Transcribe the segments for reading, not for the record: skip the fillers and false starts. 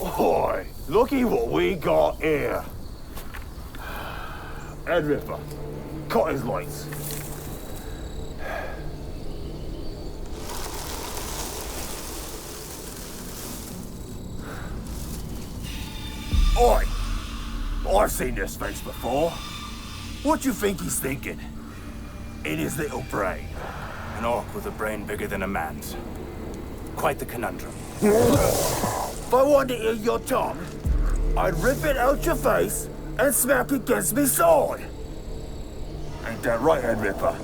Oi, looky what we got here. Head Ripper, cut his lights. Oi! I've seen this face before. What do you think he's thinking? In his little brain. An orc with a brain bigger than a man's. Quite the conundrum. If I wanted to eat your tongue, I'd rip it out your face and smack it against me sword. Ain't that right, Head Ripper?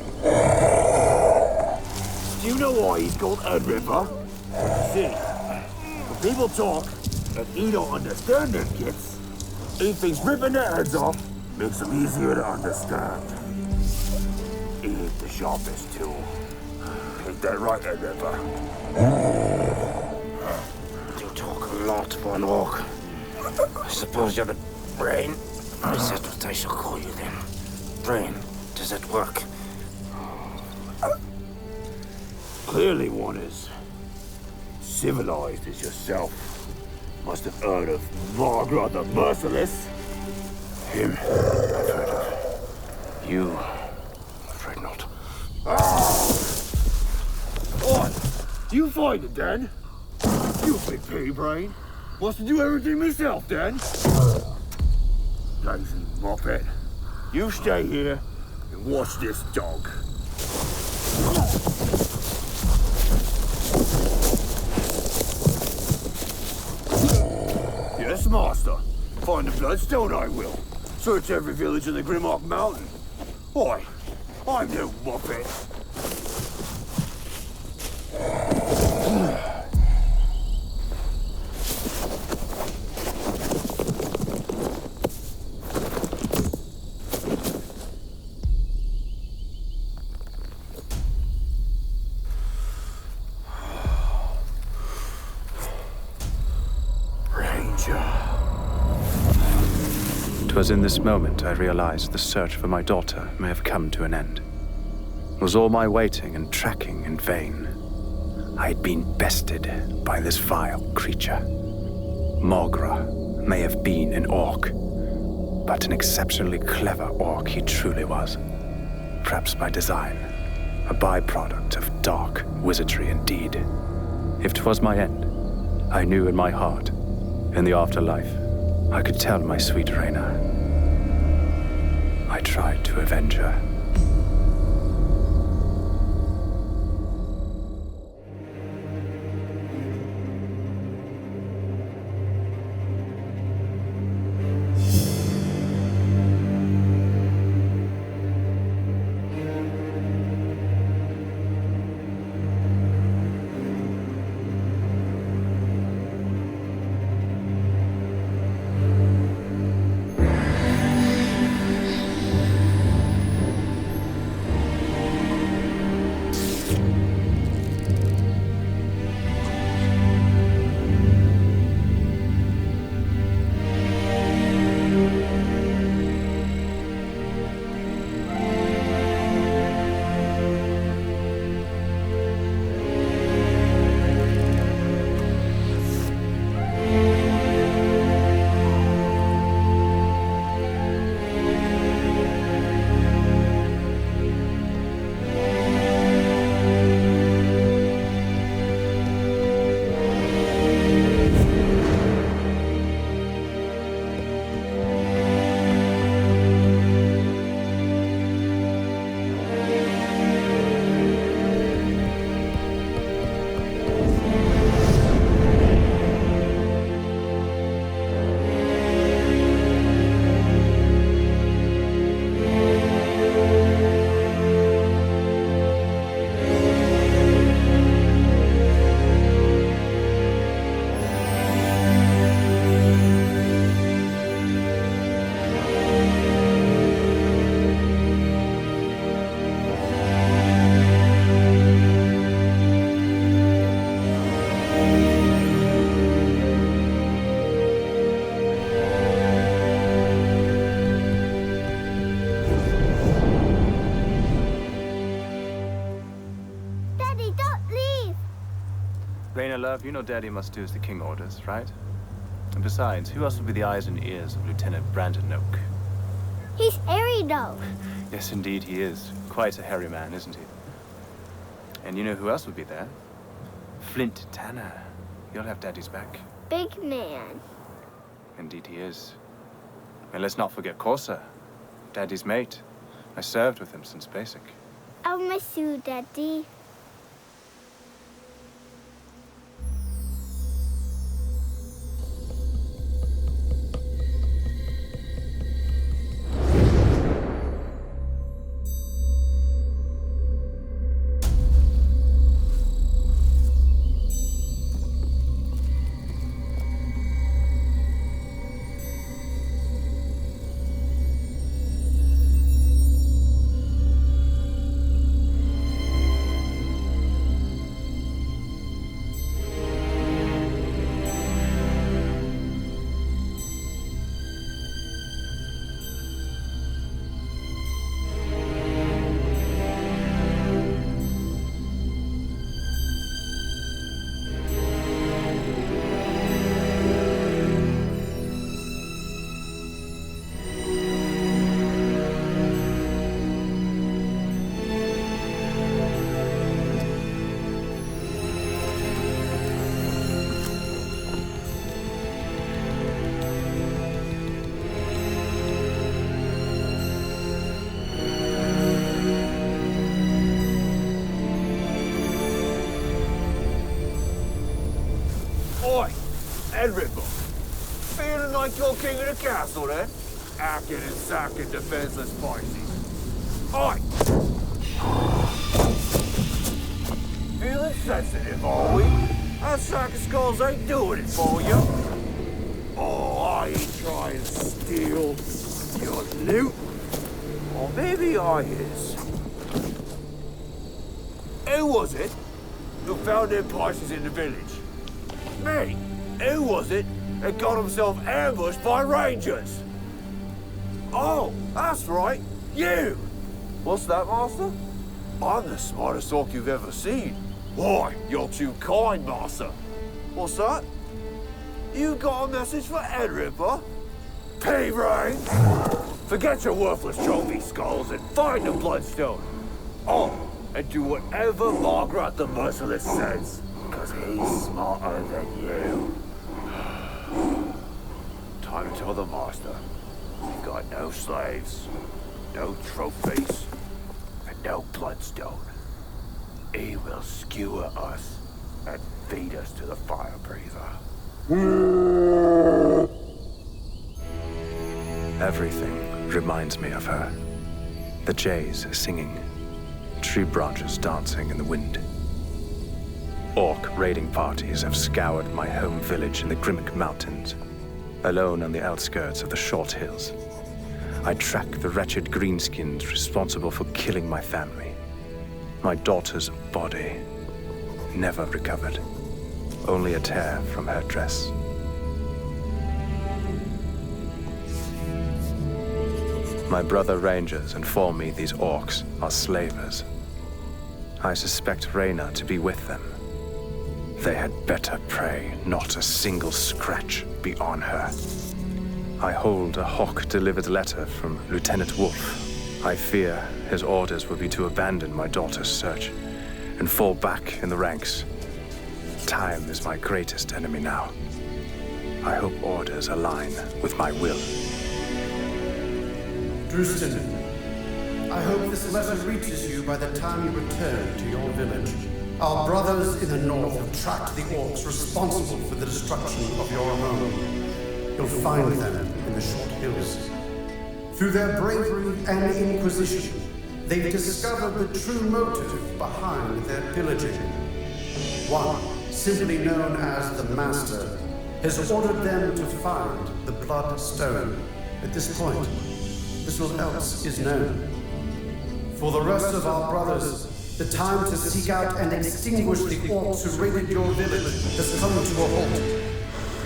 Do you know why he's called Head Ripper? See, when people talk and he don't understand them kids, he thinks ripping their heads off makes them easier to understand. He ain't the sharpest tool. Ain't that right, Head Ripper? You talk a lot for an orc. I suppose you're the brain? Is that what I shall call you then? Brain, does it work? Clearly one is civilized as yourself. Must have heard of Margaret the Merciless. Him, I've heard of. You, I'm afraid not. What? You find it, then? You big pea brain. Wants to do everything myself, then? Lazy muppet. You stay here and watch this dog. Yes, master. Find the Bloodstone, I will. Search every village in the Grimlock Mountain. Oi, I'm no muppet. It was in this moment I realized the search for my daughter may have come to an end. Was all my waiting and tracking in vain? I had been bested by this vile creature. Mogra may have been an orc, but an exceptionally clever orc he truly was. Perhaps by design, a byproduct of dark wizardry indeed. If 'twas my end, I knew in my heart, in the afterlife, I could tell my sweet Reyna. I tried to avenge her. Lena, love, you know Daddy must do as the king orders, right? And besides, who else would be the eyes and ears of Lieutenant Brandon Oak? He's hairy though. Yes, indeed he is. Quite a hairy man, isn't he? And you know who else would be there? Flint Tanner. You'll have Daddy's back. Big man. Indeed he is. And let's not forget Corsa, Daddy's mate. I served with him since basic. I'll miss you, Daddy. Oi, Edric, feeling like you're king of the castle then? Acting and sacking defenseless Pisces. Oi! Feeling sensitive, are we? Our sack of skulls ain't doing it for you. Oh, I ain't trying to steal your loot. Or maybe I is. Who was it who found them Pisces in the village? Me? Who was it that got himself ambushed by rangers? Oh, that's right, you! What's that, Master? I'm the smartest orc you've ever seen. Why, you're too kind, Master. What's that? You got a message for Edripper? P-Rain! Forget your worthless trophy skulls and find the Bloodstone. Oh, and do whatever Margaret the Merciless says. Because he's smarter than you. Time to tell the Master. We've got no slaves, no trophies, and no Bloodstone. He will skewer us and feed us to the fire breather. Everything reminds me of her. The jays singing, tree branches dancing in the wind. Orc raiding parties have scoured my home village in the Grimmick Mountains. Alone on the outskirts of the Short Hills, I track the wretched greenskins responsible for killing my family. My daughter's body, never recovered. Only a tear from her dress. My brother rangers inform me these orcs are slavers. I suspect Reyna to be with them. They had better pray not a single scratch be on her. I hold a Hawk-delivered letter from Lieutenant Wolf. I fear his orders will be to abandon my daughter's search and fall back in the ranks. Time is my greatest enemy now. I hope orders align with my will. Drustin, I hope this letter reaches you by the time you return to your village. Our brothers in the north have tracked the orcs responsible for the destruction of your home. You'll find them in the Short Hills. Through their bravery and inquisition, they've discovered the true motive behind their pillaging. One, simply known as the Master, has ordered them to find the Bloodstone. At this point, little else is known. For the rest of our brothers, the time to seek out and extinguish the orcs who raided your village has come to a halt.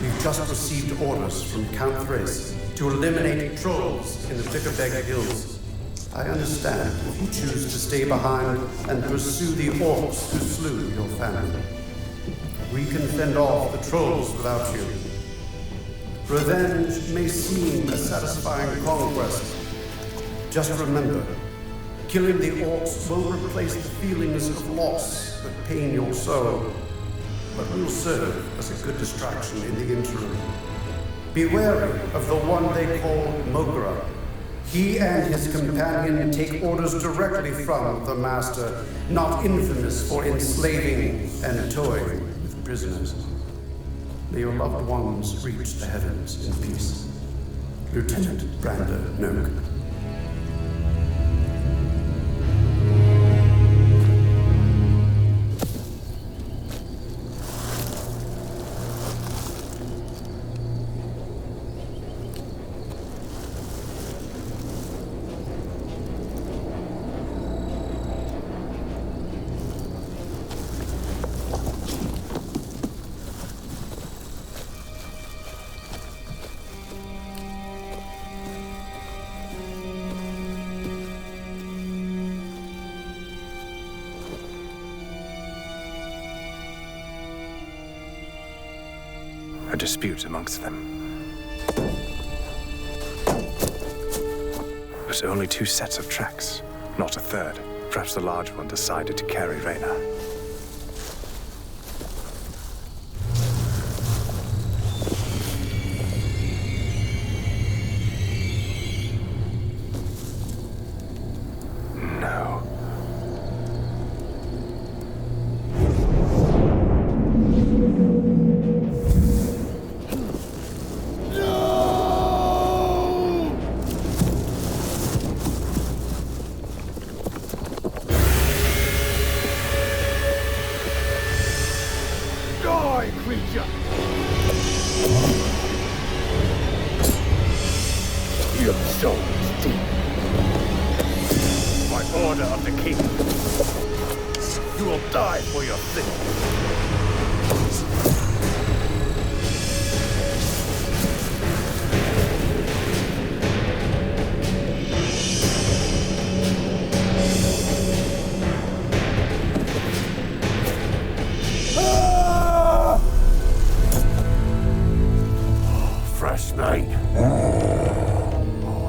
We've just received orders from Count Thrace to eliminate trolls in the Vickerbeg Hills. I understand if you choose to stay behind and pursue the orcs who slew your family. We can fend off the trolls without you. Revenge may seem a satisfying conquest. Just remember, killing the orcs won't replace the feelings of loss that pain your soul, but will serve as a good distraction in the interim. Be wary of the one they call Mogra. He and his companion take orders directly from the Master, not infamous for enslaving and toying with prisoners. May your loved ones reach the heavens in peace. Lieutenant Brander Noak. A dispute amongst them. But only 2 sets of tracks, not a third. Perhaps the large one decided to carry Reyna. No. Your soul is deep. By order of the king, you will die for your sin. Fresh, mate.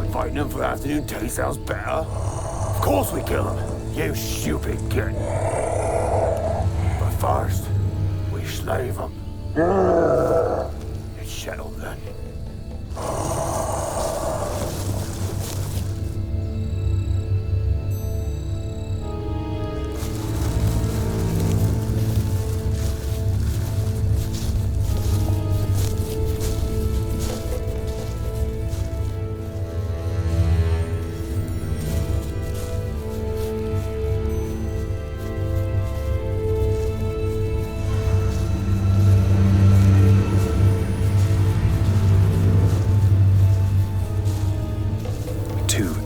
Inviting him for afternoon tea sounds better. Of course we kill him, you stupid git. But first, we slave him. It's settled then.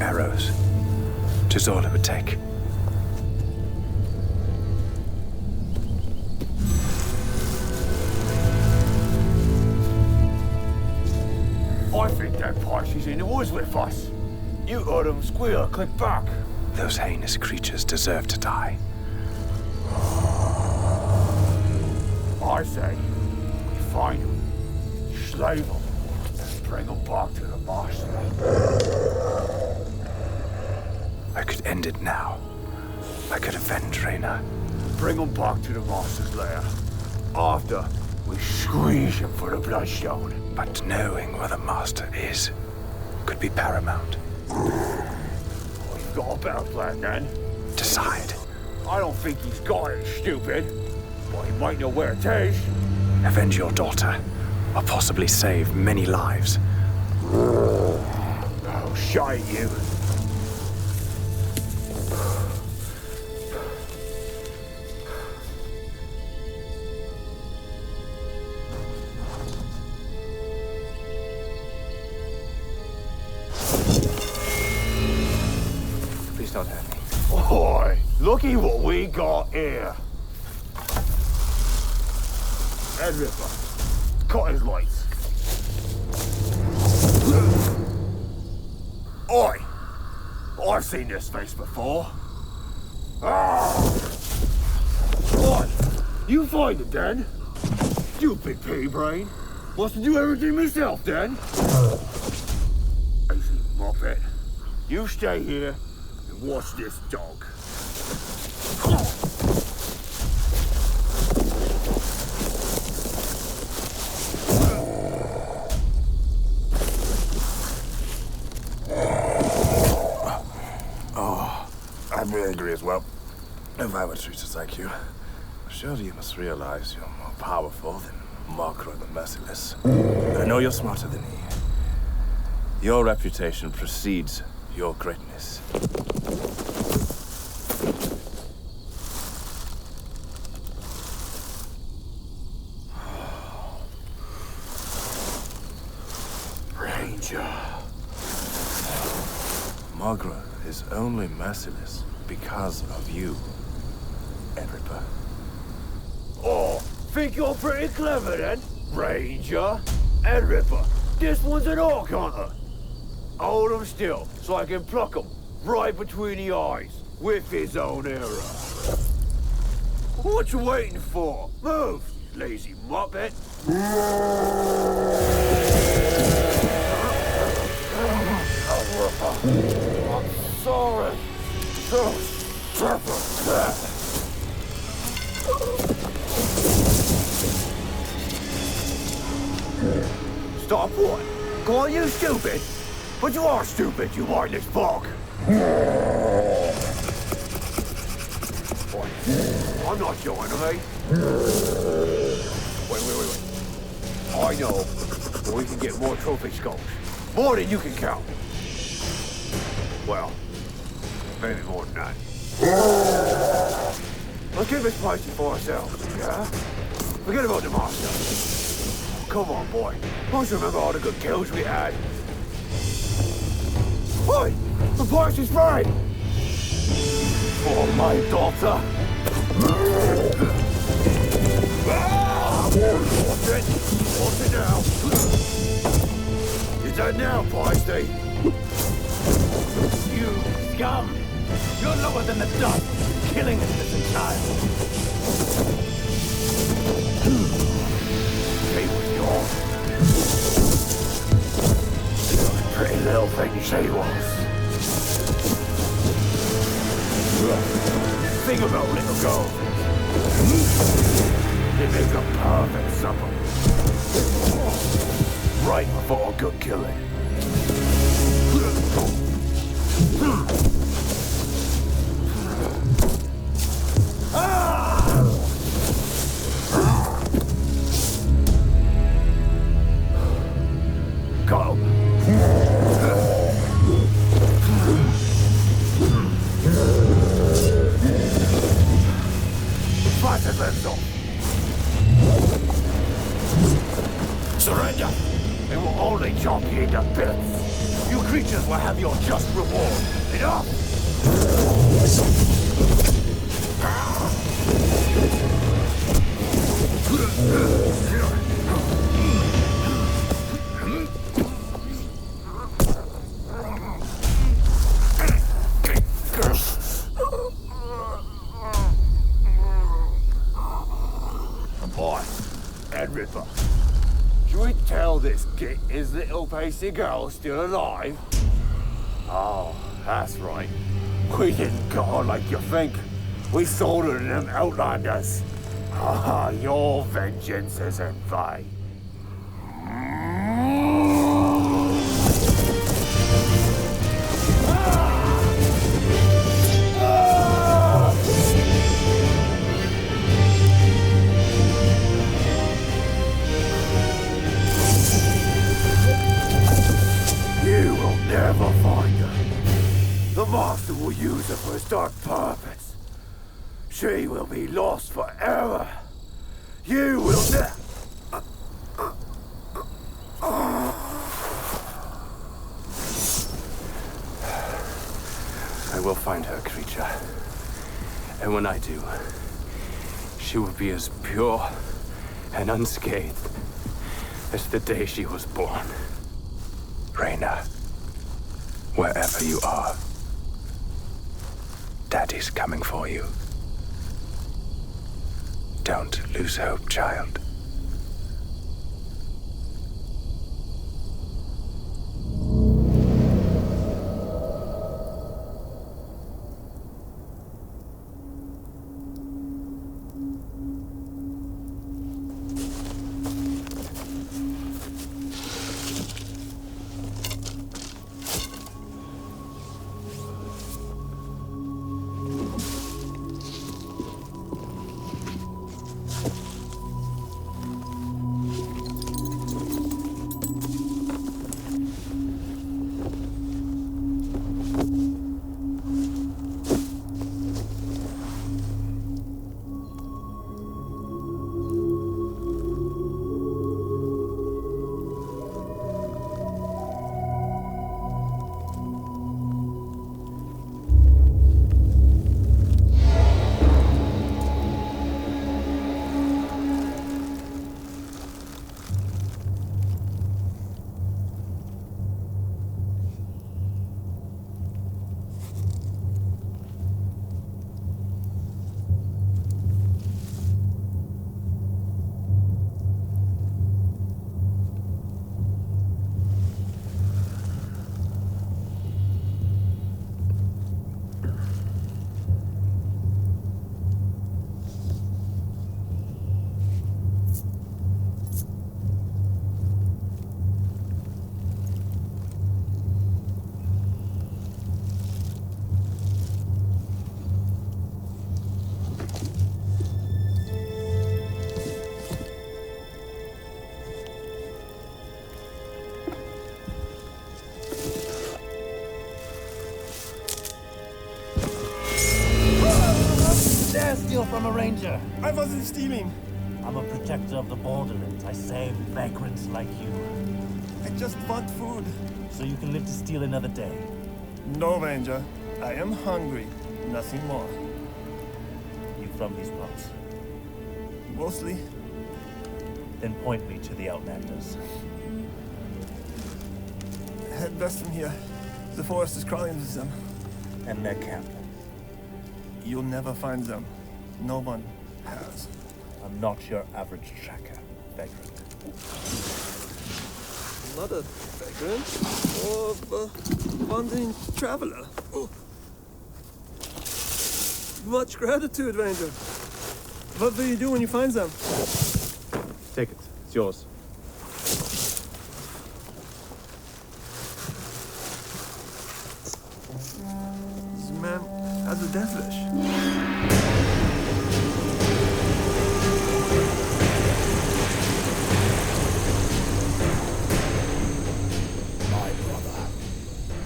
Arrows. 'Tis all it would take. I think that Parsy's in the woods with us. You heard him squeal, click back. Those heinous creatures deserve to die. I say, we find him, slave him, and bring him back to the master. I could end it now. I could avenge Reyna. Bring him back to the master's lair. After, we squeeze him for the Bloodstone. But knowing where the master is could be paramount. Oh, you've got a better plan then? Decide. I don't think he's got it, stupid. But he might know where it is. Avenge your daughter, or possibly save many lives. Oh, shite you. Please don't hurt me. Oi, looky what we got here. Head Ripper. Cut his lights. Oi! I've seen this face before. Oi! You find it then? Stupid pea brain. Must do everything myself, then. Lazy muppet. You stay here and watch this dog. I'd be angry as well, if I were treated like you. Surely you must realize you're more powerful than Margaret the Merciless. And I know you're smarter than he. Your reputation precedes your greatness. Ranger. Margaret is only merciless because of you, Edripa. Oh, think you're pretty clever then, Ranger? And Ripper, this one's an orc hunter. Hold him still, so I can pluck him right between the eyes with his own arrow. What you waiting for? Move, lazy muppet. I'm sorry. Stop what? Call you stupid? But you are stupid, you mindless bog. I'm not your enemy. Wait. I know, but we can get more trophy skulls. More than you can count. Well, maybe more than that. Let's keep this spicy for ourselves, yeah? Forget about the master. Come on, boy. Don't you remember all the good kills we had? Oi! The price is right! For my daughter! What's it now? Is that now, Feisty? You scum! You're lower than the dust, killing an innocent child. He was yours. Pretty little thing she was. Think about little girl. They make a perfect supper. Right before a good killing. Got him. Slice his limbs off. Surrender. It will only chop you into bits. You creatures will have your just reward. Enough! Boy, and Ripper. Should we tell this git his little pasty girl still alive? Oh, that's right. We didn't go on like you think. We sold her to them outlanders. Ah, your vengeance is in vain. You will never find her. The master will use her for his dark purpose. She will be lost forever. You will I will find her, creature. And when I do, she will be as pure and unscathed as the day she was born. Reyna, wherever you are, Daddy's coming for you. Don't lose hope, child. I'm a ranger. I wasn't stealing. I'm a protector of the borderlands. I save vagrants like you. I just want food. So you can live to steal another day. No, Ranger. I am hungry. Nothing more. You from these parts? Mostly. Then point me to the Outlanders. Head west from here. The forest is crawling with them. And their camp. You'll never find them. No one has. I'm not your average tracker, vagrant. Not a vagrant, or a wandering traveler. Oh. Much gratitude, Ranger. What will you do when you find them? Take it. It's yours. This man has a death wish. My brother.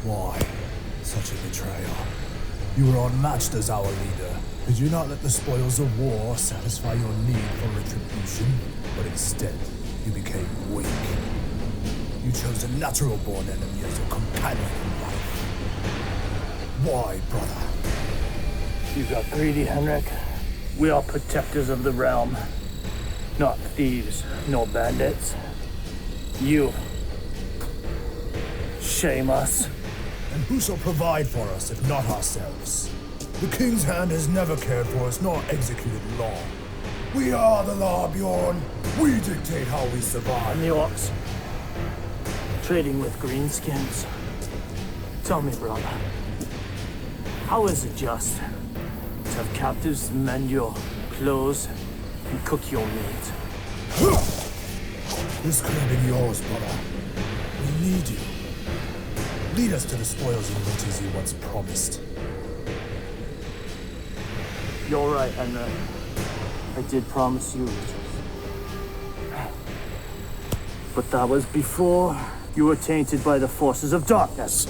Why such a betrayal? You were unmatched as our leader. Did you not let the spoils of war satisfy your need for retribution? But instead, you became weak. You chose a natural-born enemy as your companion in life. Why, brother? You got greedy, Henrik. We are protectors of the realm. Not thieves, nor bandits. You shame us. And who shall provide for us if not ourselves? The King's Hand has never cared for us nor executed law. We are the law, Bjorn. We dictate how we survive. And the orcs. Trading with greenskins. Tell me, brother. How is it just to have captives mend your clothes and cook your meat? This could have been yours, brother. We need you. Lead us to the spoils and riches you once promised. You're right, Henrik. I did promise you riches. But that was before you were tainted by the forces of darkness.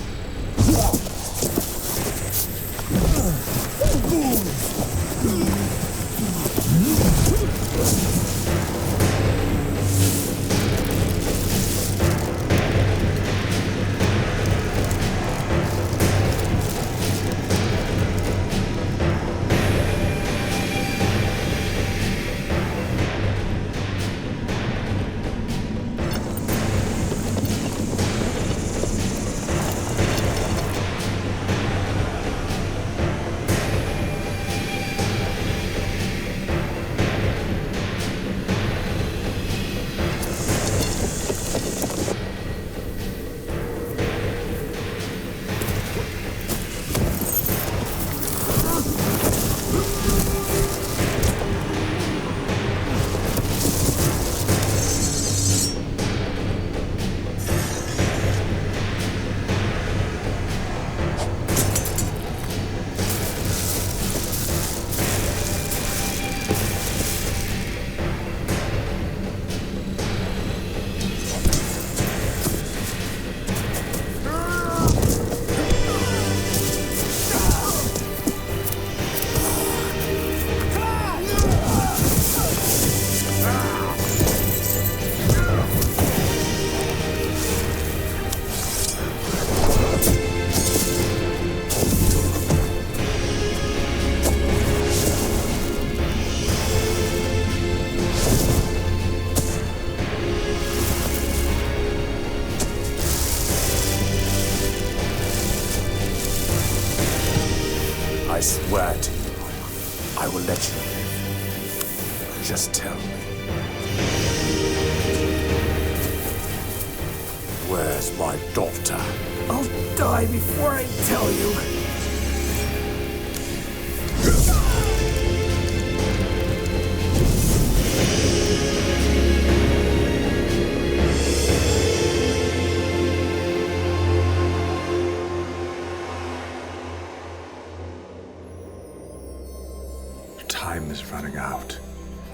I swear to you, I will let you live. Just tell me. Where's my daughter? I'll die before I tell you. Time is running out.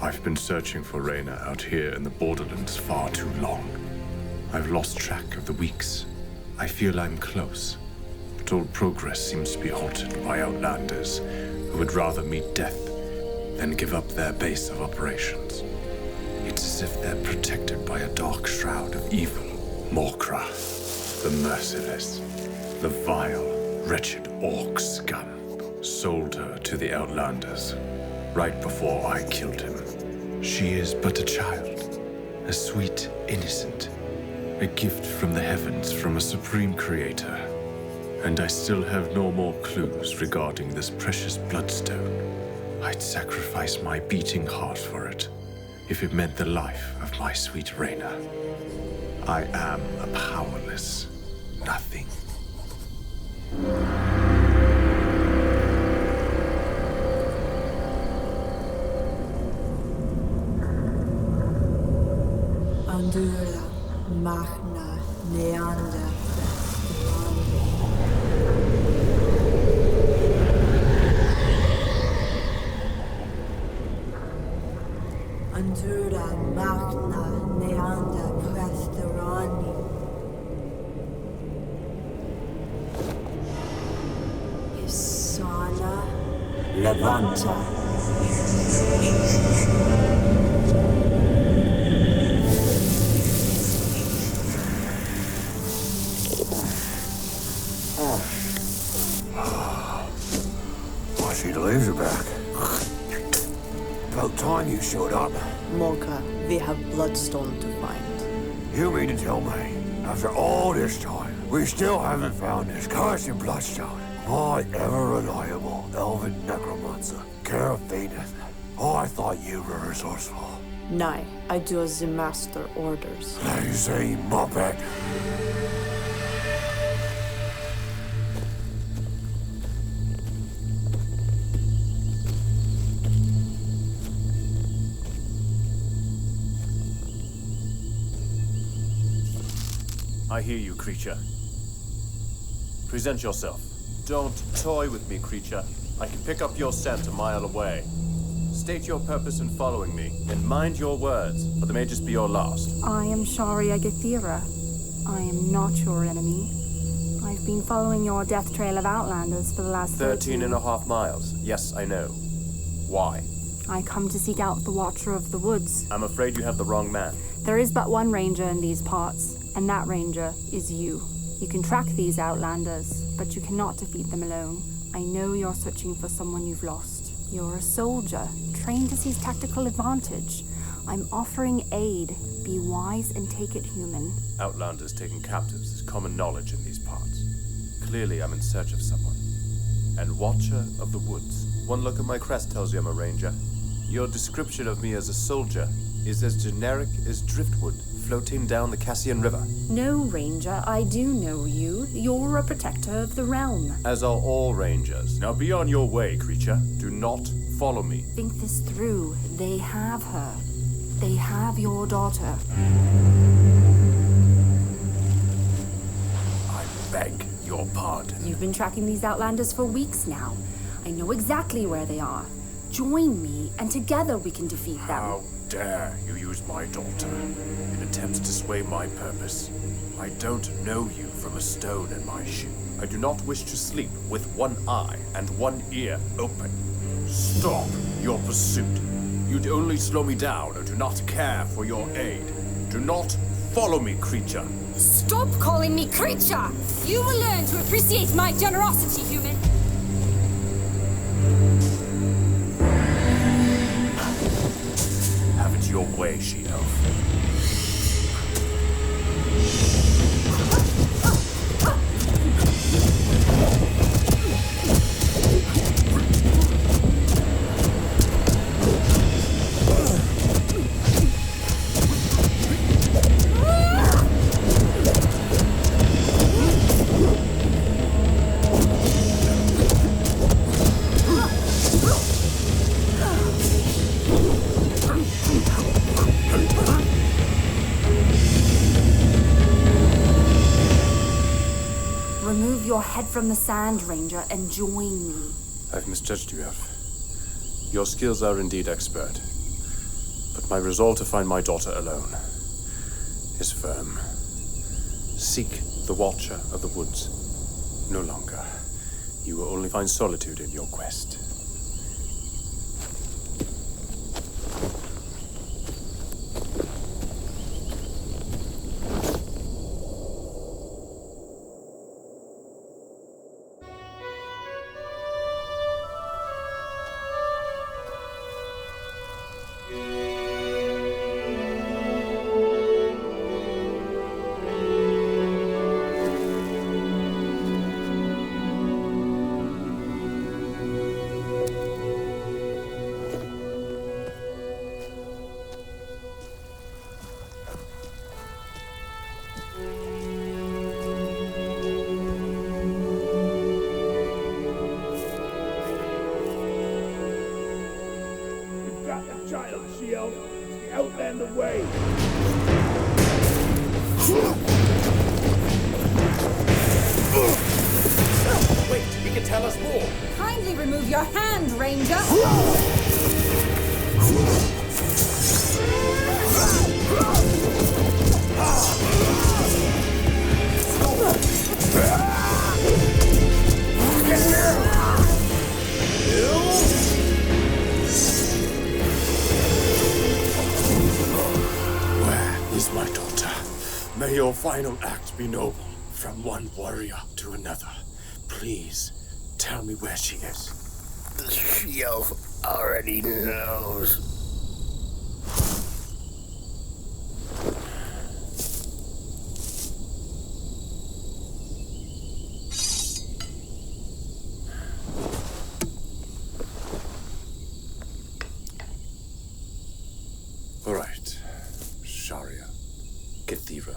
I've been searching for Reyna out here in the borderlands far too long. I've lost track of the weeks. I feel I'm close, but all progress seems to be halted by outlanders who would rather meet death then give up their base of operations. It's as if they're protected by a dark shroud of evil. Morkra, the merciless, the vile, wretched orc scum, sold her to the Outlanders right before I killed him. She is but a child, a sweet innocent, a gift from the heavens from a supreme creator. And I still have no more clues regarding this precious Bloodstone. I'd sacrifice my beating heart for it, if it meant the life of my sweet Reyna. I am a powerless nothing. Andura, Magna, Neander, Andura, Magna, Neander, Presterani. Isana, Levanta. She leaves her back. About time you showed up. Morka, we have Bloodstone to find. You mean to tell me, after all this time, we still haven't found this cursed Bloodstone? My ever-reliable elven necromancer, Carafeneth. Oh, I thought you were resourceful. Nay, I do as the master orders. Lazy muppet. I hear you, creature. Present yourself. Don't toy with me, creature. I can pick up your scent a mile away. State your purpose in following me, and mind your words, for they may just be your last. I am Sharia Gathira. I am not your enemy. I've been following your death trail of Outlanders for the last 13 and a half miles. Yes, I know. Why? I come to seek out the Watcher of the Woods. I'm afraid you have the wrong man. There is but one ranger in these parts, and that ranger is you. You can track these Outlanders, but you cannot defeat them alone. I know you're searching for someone you've lost. You're a soldier, trained to seize tactical advantage. I'm offering aid. Be wise and take it human. Outlanders taken captives is common knowledge in these parts. Clearly, I'm in search of someone. And Watcher of the Woods. One look at my crest tells you I'm a ranger. Your description of me as a soldier is as generic as driftwood floating down the Cassian River. No, Ranger, I do know you. You're a protector of the realm. As are all rangers. Now be on your way, creature. Do not follow me. Think this through. They have her. They have your daughter. I beg your pardon. You've been tracking these Outlanders for weeks now. I know exactly where they are. Join me, and together we can defeat them. How dare you use my daughter in attempts to sway my purpose? I don't know you from a stone in my shoe. I do not wish to sleep with one eye and one ear open. Stop your pursuit. You'd only slow me down and do not care for your aid. Do not follow me, creature. Stop calling me creature! You will learn to appreciate my generosity, human. Have it your way, she-elf. Remove your head from the sand, Ranger, and join me. I've misjudged you, Elf. Your skills are indeed expert, but my resolve to find my daughter alone is firm. Seek the Watcher of the Woods no longer. You will only find solitude in your quest. child, She-Elf. It's the Outlander way. Wait, he can tell us more. Kindly remove your hand, Ranger. Where is my daughter? May your final act be noble, from one warrior to another. Please, tell me where she is. The She-Elf already knows. All right, Sharia, Kathira.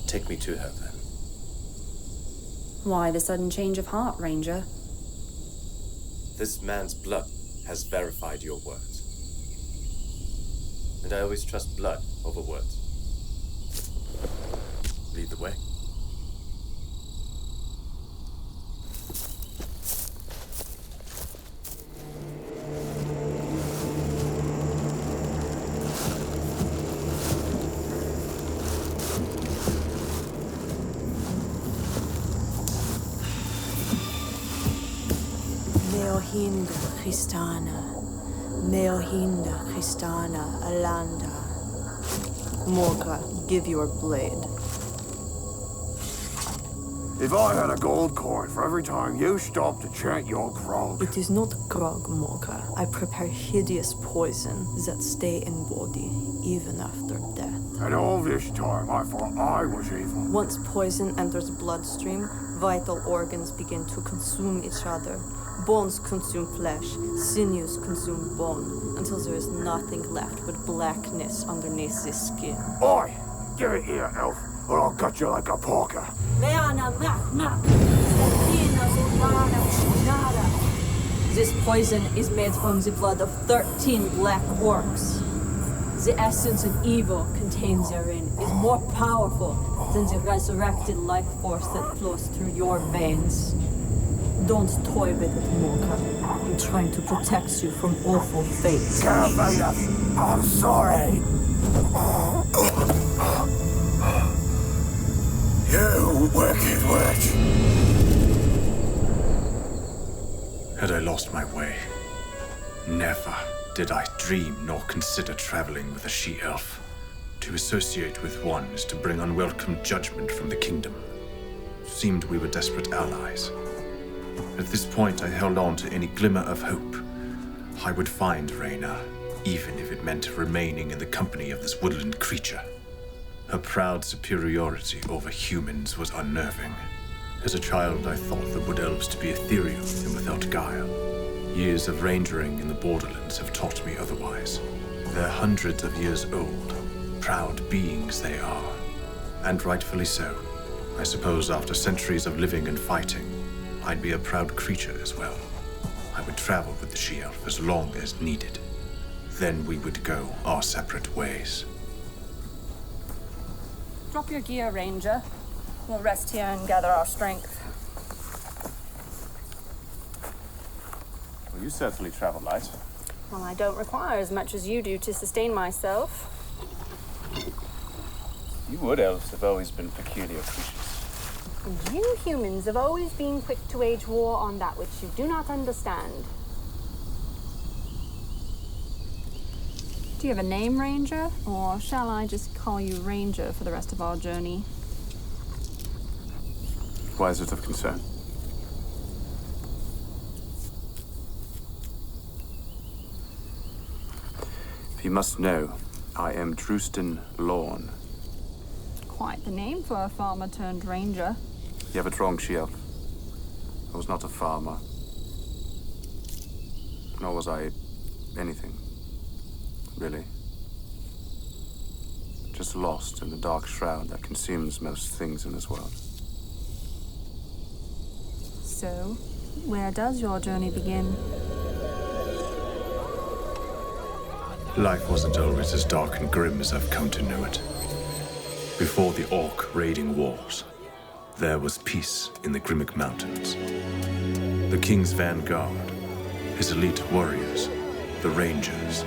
Take me to her then. Why the sudden change of heart, Ranger? This man's blood has verified your words. And I always trust blood over words. Lead the way. Meohinda Christana, Meohinda Christana Alanda. Morga, give your blade. If I had a gold coin for every time you stopped to chant your grog. It is not grog, Morga. I prepare hideous poison that stay in body even after death. And all this time I thought I was evil. Once poison enters bloodstream, vital organs begin to consume each other. Bones consume flesh, sinews consume bone, until there is nothing left but blackness underneath the skin. Oi! Give it here, elf, or I'll cut you like a porker. This poison is made from the blood of 13 black orcs. The essence of evil contained therein is more powerful than the resurrected life force that flows through your veins. Don't toy with it, Morka. I'm trying to protect you from awful fate. I'm sorry. You wicked witch. Had I lost my way? Never did I dream nor consider traveling with a she-elf. To associate with one is to bring unwelcome judgment from the kingdom. Seemed we were desperate allies. At this point, I held on to any glimmer of hope. I would find Reyna, even if it meant remaining in the company of this woodland creature. Her proud superiority over humans was unnerving. As a child, I thought the wood elves to be ethereal and without guile. Years of rangering in the borderlands have taught me otherwise. They're hundreds of years old. Proud beings they are. And rightfully so. I suppose after centuries of living and fighting, I'd be a proud creature as well. I would travel with the she-elf as long as needed. Then we would go our separate ways. Drop your gear, Ranger. We'll rest here and gather our strength. Well, you certainly travel light. Well, I don't require as much as you do to sustain myself. You wood elves have always been peculiar creatures. And you humans have always been quick to wage war on that which you do not understand. Do you have a name, Ranger? Or shall I just call you Ranger for the rest of our journey? Why is it of concern? If you must know, I am Drustin Lorne. Quite the name for a farmer turned ranger. You have it wrong, she-elf. I was not a farmer. Nor was I anything, really. Just lost in the dark shroud that consumes most things in this world. So, where does your journey begin? Life wasn't always as dark and grim as I've come to know it. Before the Orc raiding wars, there was peace in the Grimmick Mountains. The King's vanguard, his elite warriors, the Rangers,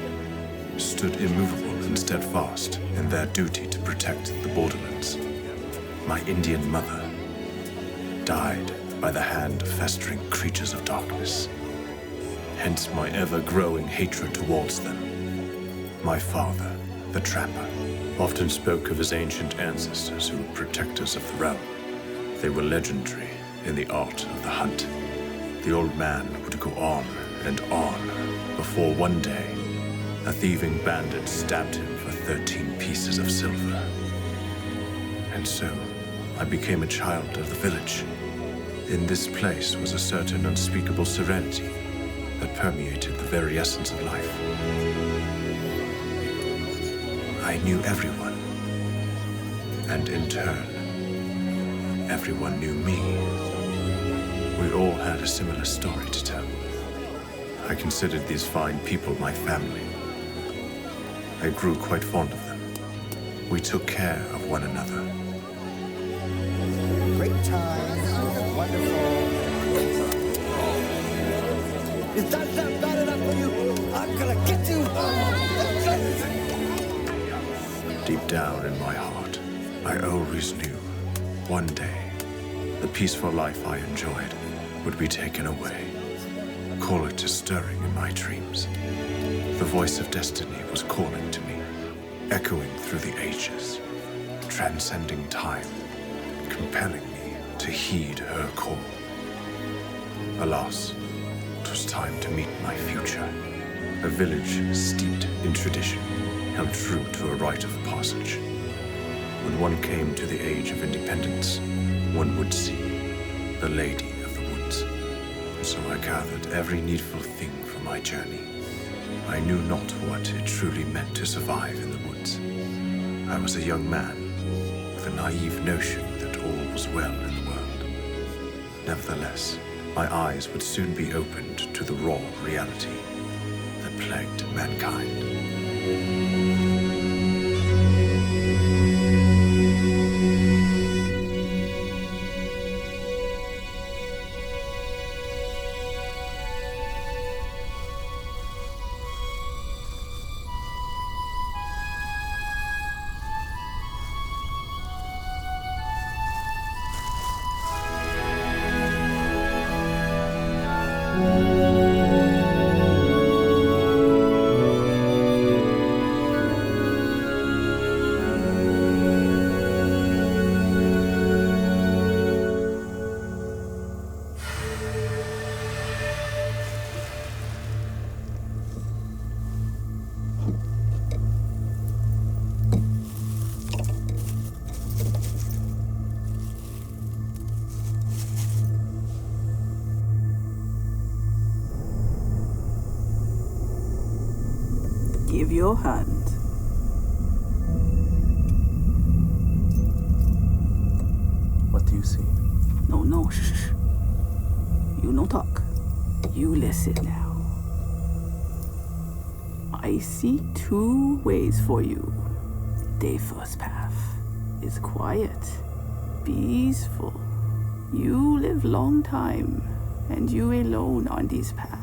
stood immovable and steadfast in their duty to protect the borderlands. My Indian mother died by the hand of festering creatures of darkness. Hence my ever-growing hatred towards them. My father, the Trapper, often spoke of his ancient ancestors who were protectors of the realm. They were legendary in the art of the hunt. The old man would go on and on before one day a thieving bandit stabbed him for 13 pieces of silver. And so I became a child of the village. In this place was a certain unspeakable serenity that permeated the very essence of life. I knew everyone, and in turn, everyone knew me. We all had a similar story to tell. I considered these fine people my family. I grew quite fond of them. We took care of one another. Great time, wonderful. Is that bad enough for you? I'm gonna get you! Deep down in my heart, I always knew, one day, the peaceful life I enjoyed would be taken away. Call it a stirring in my dreams. The voice of destiny was calling to me, echoing through the ages, transcending time, compelling me to heed her call. Alas, 'twas time to meet my future. A village steeped in tradition, held true to a rite of passage. When one came to the age of independence, one would see the Lady of the Woods. So I gathered every needful thing for my journey. I knew not what it truly meant to survive in the woods. I was a young man with a naive notion that all was well in the world. Nevertheless, my eyes would soon be opened to the raw reality that plagued mankind. Give your hand. What do you see? No, shh. You no talk. You listen now. I see two ways for you. The first path is quiet, peaceful. You live long time, and you alone on this path.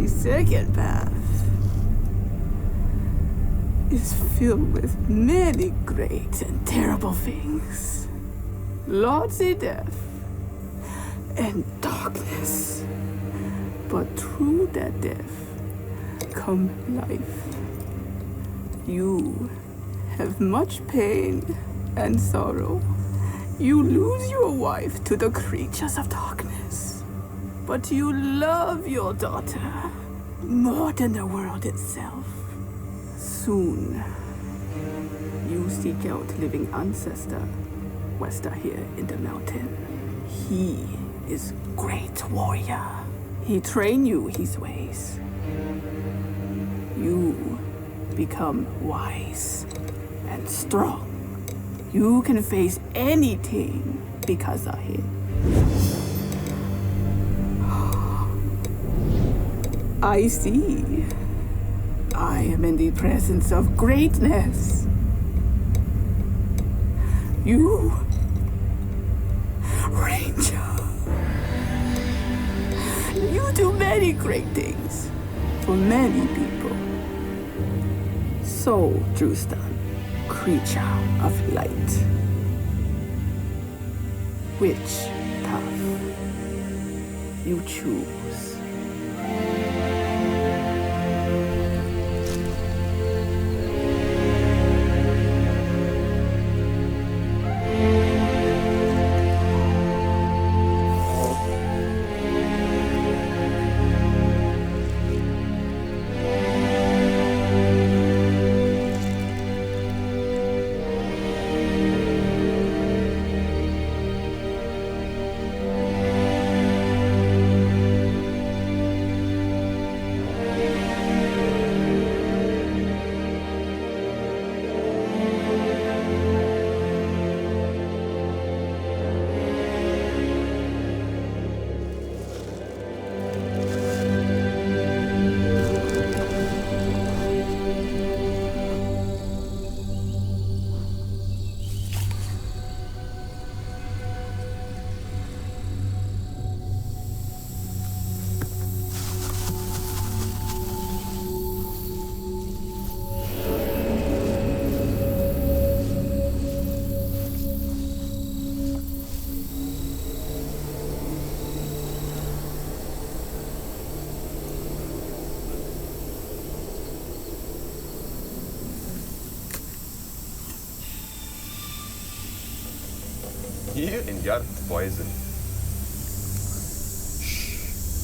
Second path is filled with many great and terrible things. Lots of death and darkness. But through that death come life. You have much pain and sorrow. You lose your wife to the creatures of darkness. But you love your daughter more than the world itself. Soon, you seek out living ancestor, Wester here in the mountain. He is great warrior. He train you his ways. You become wise and strong. You can face anything because of him. I see. I am in the presence of greatness. You, Ranger. You do many great things for many people. So, Bloodstone, creature of light. Which path you choose? You and your poison. Shh.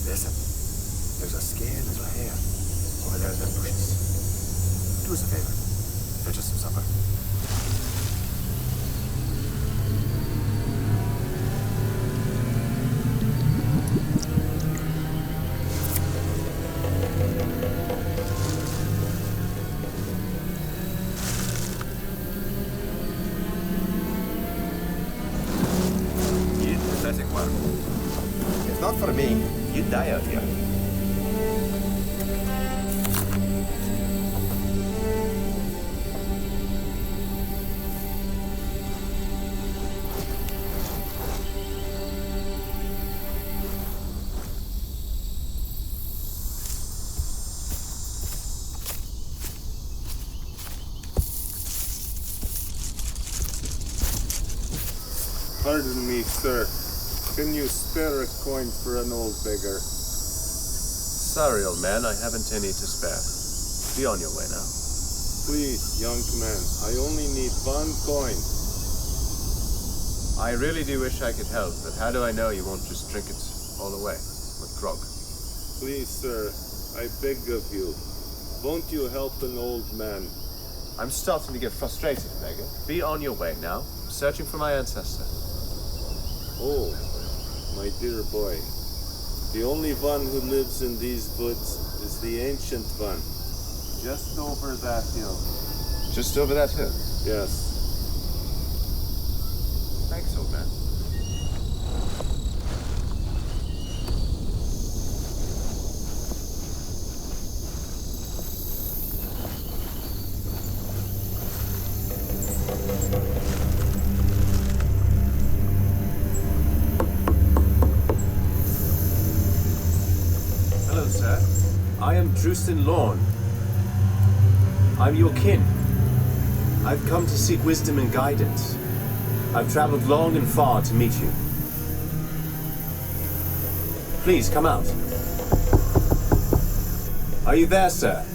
Listen. There's a scared little hare over there in the bushes. Do us a favor. Fetch us some supper. If not for me, you'd die out here. Pardon me, sir. Can you spare a coin for an old beggar? Sorry, old man, I haven't any to spare. Be on your way now. Please, young man, I only need 1 coin. I really do wish I could help, but how do I know you won't just drink it all away with grog? Please, sir, I beg of you. Won't you help an old man? I'm starting to get frustrated, beggar. Be on your way now. I'm searching for my ancestor. Oh, my dear boy. The only one who lives in these woods is the ancient one. Just over that hill. Just over that hill? Yes. Thanks, old man. Hello, sir. I am Bloodstone Lorne. I'm your kin. I've come to seek wisdom and guidance. I've traveled long and far to meet you. Please, come out. Are you there, sir?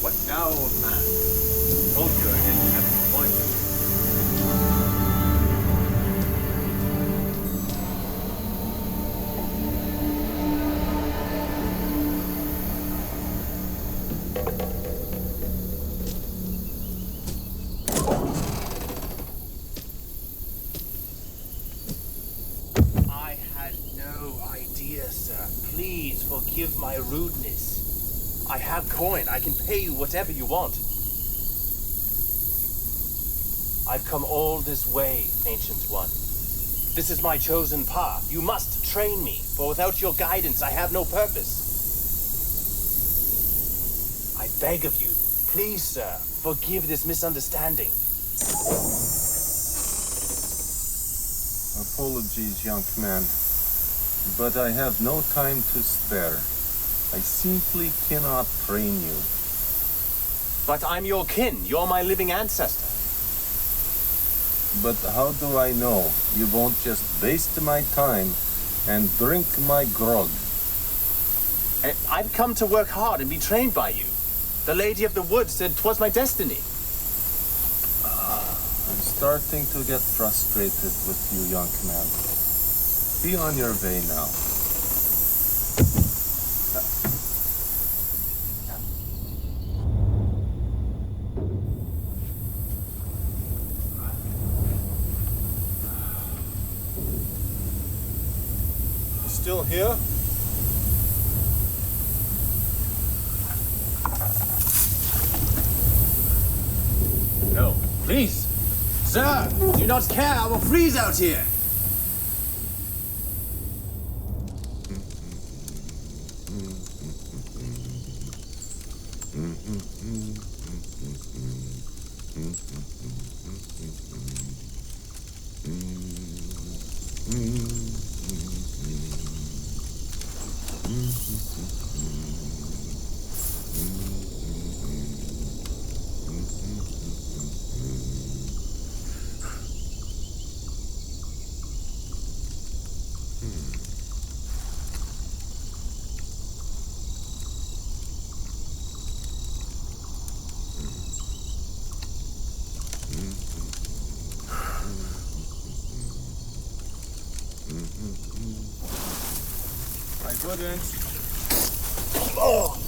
What now, old man? I told you I didn't have an appointment. forgive my rudeness. I have coin. I can pay you whatever you want. I've come all this way, Ancient One. This is my chosen path. You must train me, for without your guidance, I have no purpose. I beg of you, please, sir, forgive this misunderstanding. Apologies, young man, but I have no time to spare. I simply cannot train you. But I'm your kin. You're my living ancestor. But how do I know you won't just waste my time and drink my grog? I've come to work hard and be trained by you. The Lady of the Woods said 'twas my destiny. I'm starting to get frustrated with you, young man. Be on your way now. Still here? No, please. Sir, do not care. I will freeze out here. I couldn't. Oh!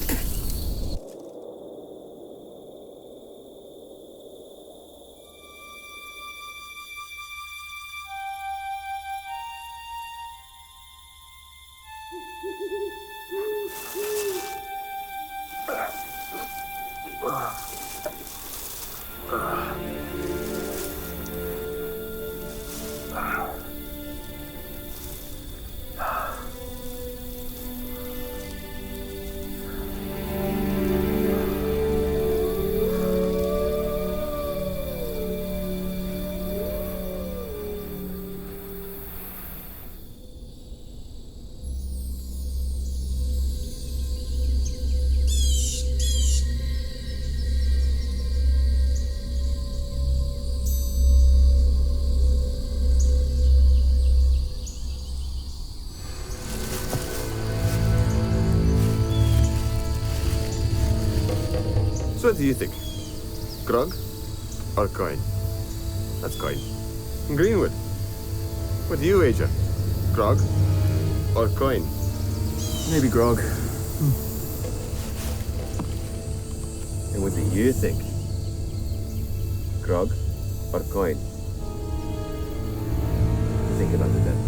So what do you think? Grog or coin? That's coin. Greenwood. What do you wager? Grog or coin? Maybe grog. And what do you think? Grog or coin? Think about it then.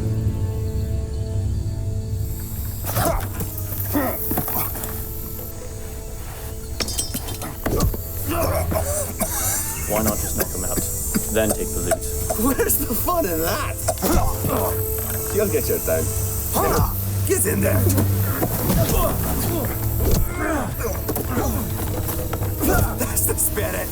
Why not just knock him out, then take the loot? Where's the fun in that? You'll get your time. Get in there. That's the spirit.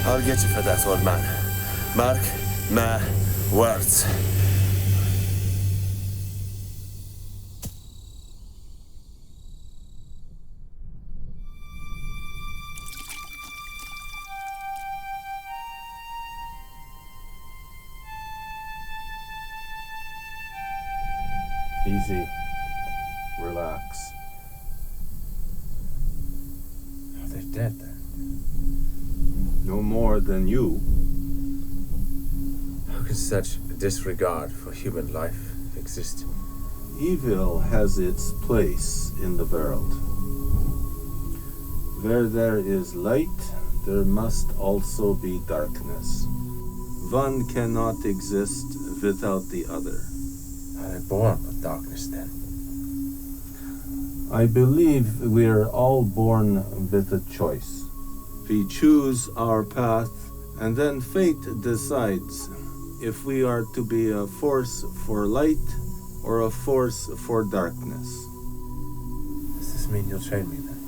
I'll get you for that, old man. Mark my words. Easy. Relax. They're dead then. no more than you. How can such a disregard for human life exist? Evil has its place in the world. Where there is light, there must also be darkness. One cannot exist without the other. Are they born with darkness then? I believe we're all born with a choice. We choose our path, and then fate decides if we are to be a force for light or a force for darkness. Does this mean you'll train me then?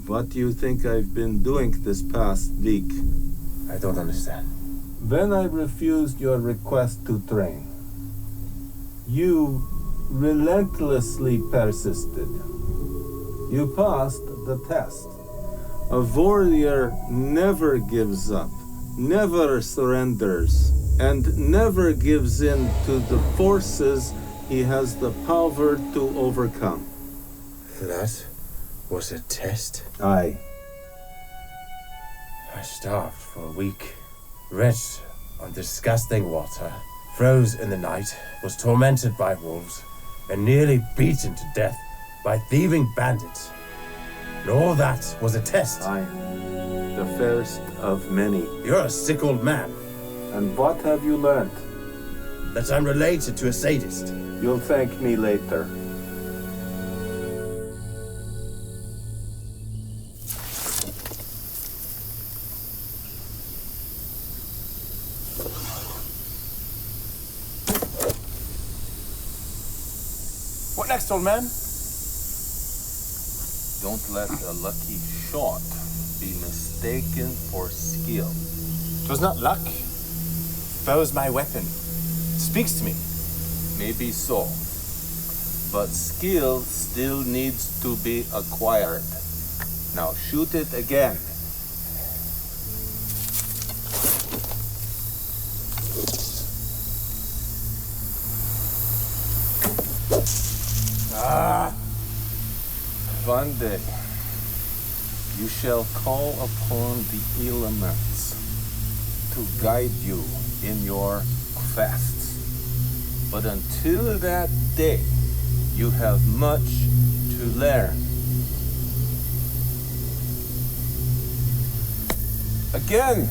What do you think I've been doing this past week? I don't understand. When I refused your request to train, you relentlessly persisted. You passed the test. A warrior never gives up, never surrenders, and never gives in to the forces he has the power to overcome. That was a test? Aye. I starved for a week, wretched on disgusting water, froze in the night, was tormented by wolves, and nearly beaten to death by thieving bandits. And all that was a test. Aye. The first of many. You're a sick old man. And what have you learned? That I'm related to a sadist. You'll thank me later. What next, old man? Don't let a lucky shot be mistaken for skill. 'Twas not luck. Bow's my weapon. Speaks to me. Maybe so. But skill still needs to be acquired. Now shoot it again. One day, you shall call upon the elements to guide you in your quests. But until that day, you have much to learn. Again!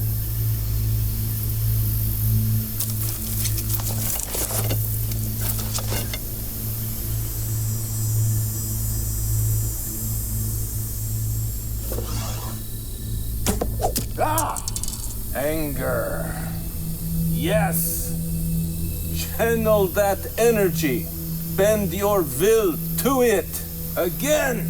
Anger. Yes. Channel that energy. Bend your will to it. Again.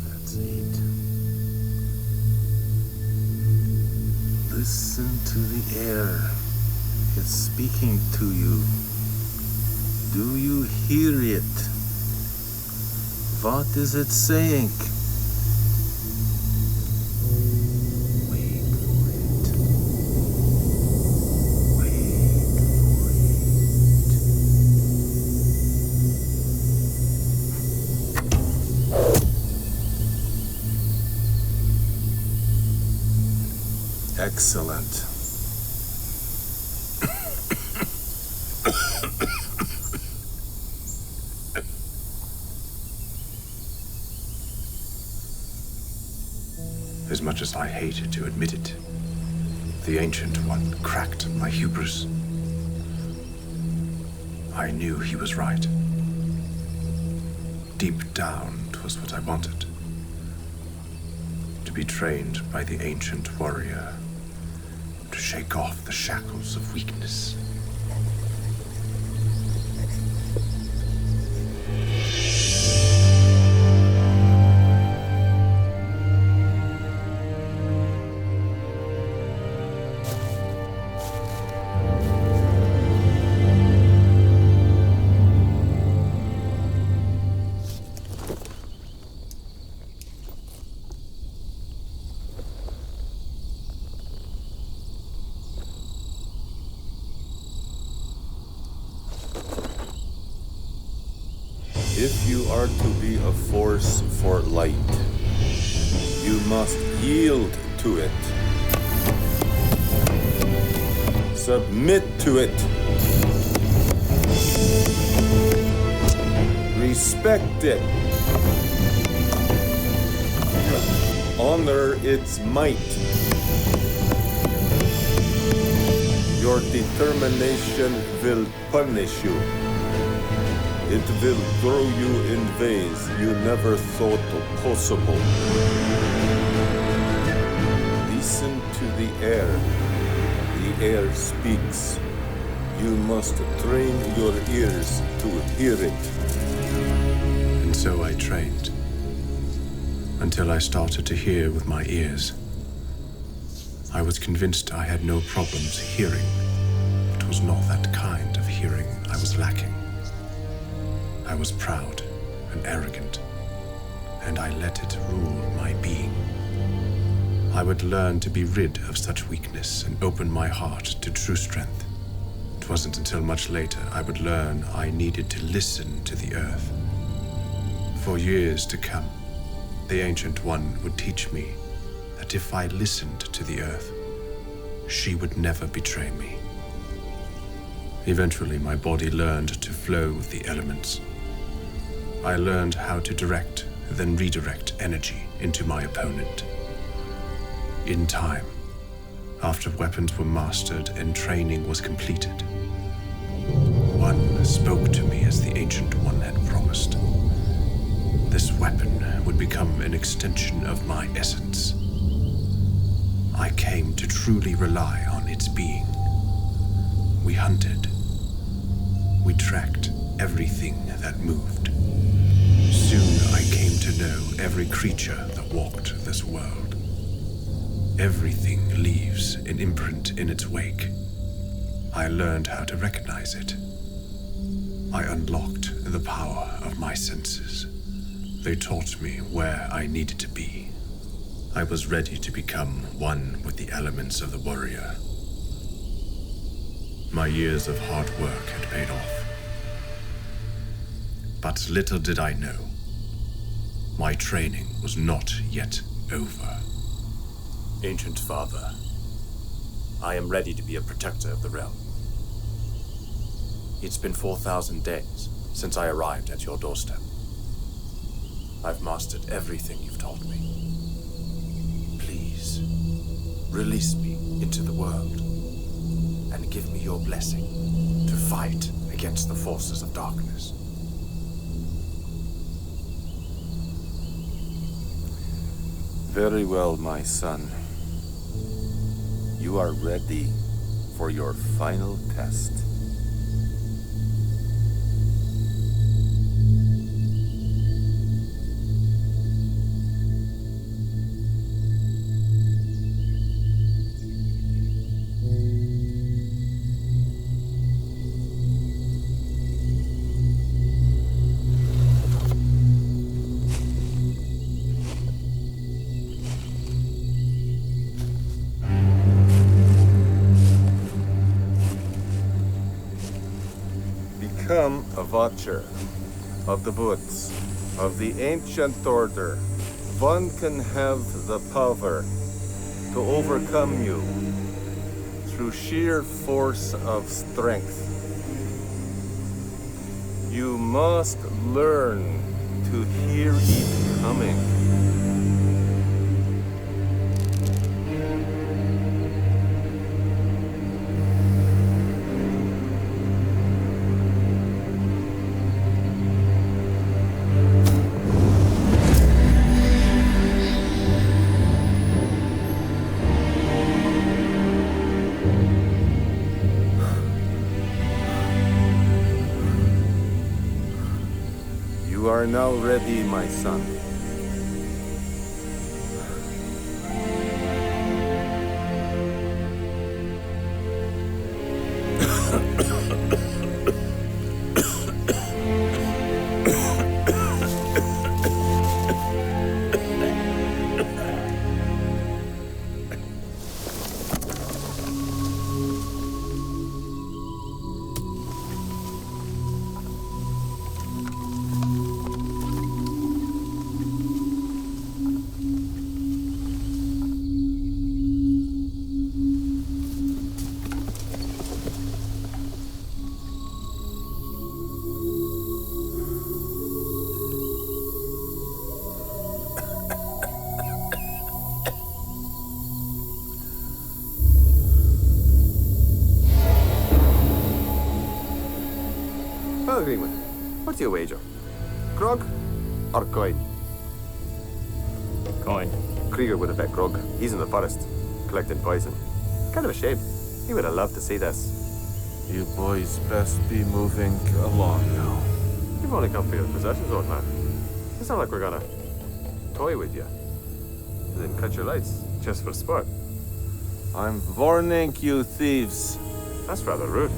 That's it. Listen to the air. It's speaking to you. Do you hear it? What is it saying? Wait for it. Wait for it. Excellent. As much as I hated to admit it, the Ancient One cracked my hubris. I knew he was right. Deep down, 'twas what I wanted. To be trained by the Ancient Warrior, to shake off the shackles of weakness. you are to be a force for light, you must yield to it. Submit to it. Respect it. Honor its might. Your determination will punish you. It will throw you in ways you never thought possible. Listen to the air. The air speaks. You must train your ears to hear it. And so I trained, until I started to hear with my ears. I was convinced I had no problems hearing. It was not that kind of hearing I was lacking. I was proud and arrogant, and I let it rule my being. I would learn to be rid of such weakness and open my heart to true strength. It wasn't until much later I would learn I needed to listen to the earth. For years to come, the Ancient One would teach me that if I listened to the earth, she would never betray me. Eventually, my body learned to flow with the elements. I learned how to direct, then redirect energy into my opponent. In time, after weapons were mastered and training was completed, one spoke to me as the Ancient One had promised. This weapon would become an extension of my essence. I came to truly rely on its being. We hunted. We tracked everything that moved. Soon I came to know every creature that walked this world. Everything leaves an imprint in its wake. I learned how to recognize it. I unlocked the power of my senses. They taught me where I needed to be. I was ready to become one with the elements of the warrior. My years of hard work had paid off. But little did I know, my training was not yet over. Ancient Father, I am ready to be a protector of the realm. It's been 4,000 days since I arrived at your doorstep. I've mastered everything you've taught me. Please, release me into the world and give me your blessing to fight against the forces of darkness. Very well, my son. You are ready for your final test. Become a watcher of the woods, of the ancient order. One can have the power to overcome you through sheer force of strength. You must learn to hear it coming. You are now ready, my son. What's your wager? Grog or coin? Coin. Krieger would have bet Grog. He's in the forest, collecting poison. Kind of a shame. He would have loved to see this. You boys best be moving along now. You've only come for your possessions, old man. It's not like we're gonna toy with you. And then cut your lights, just for sport. I'm warning you, thieves. That's rather rude.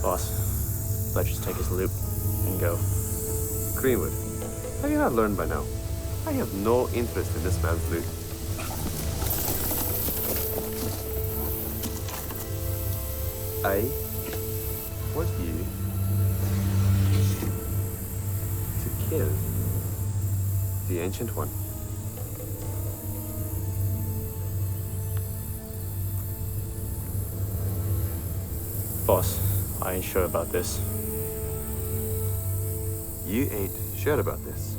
Boss, let's just take his loot and go. Greenwood, have you not learned by now? I have no interest in this man's loot. I want you to kill the Ancient One. Boss, I ain't sure about this. You ain't sure about this?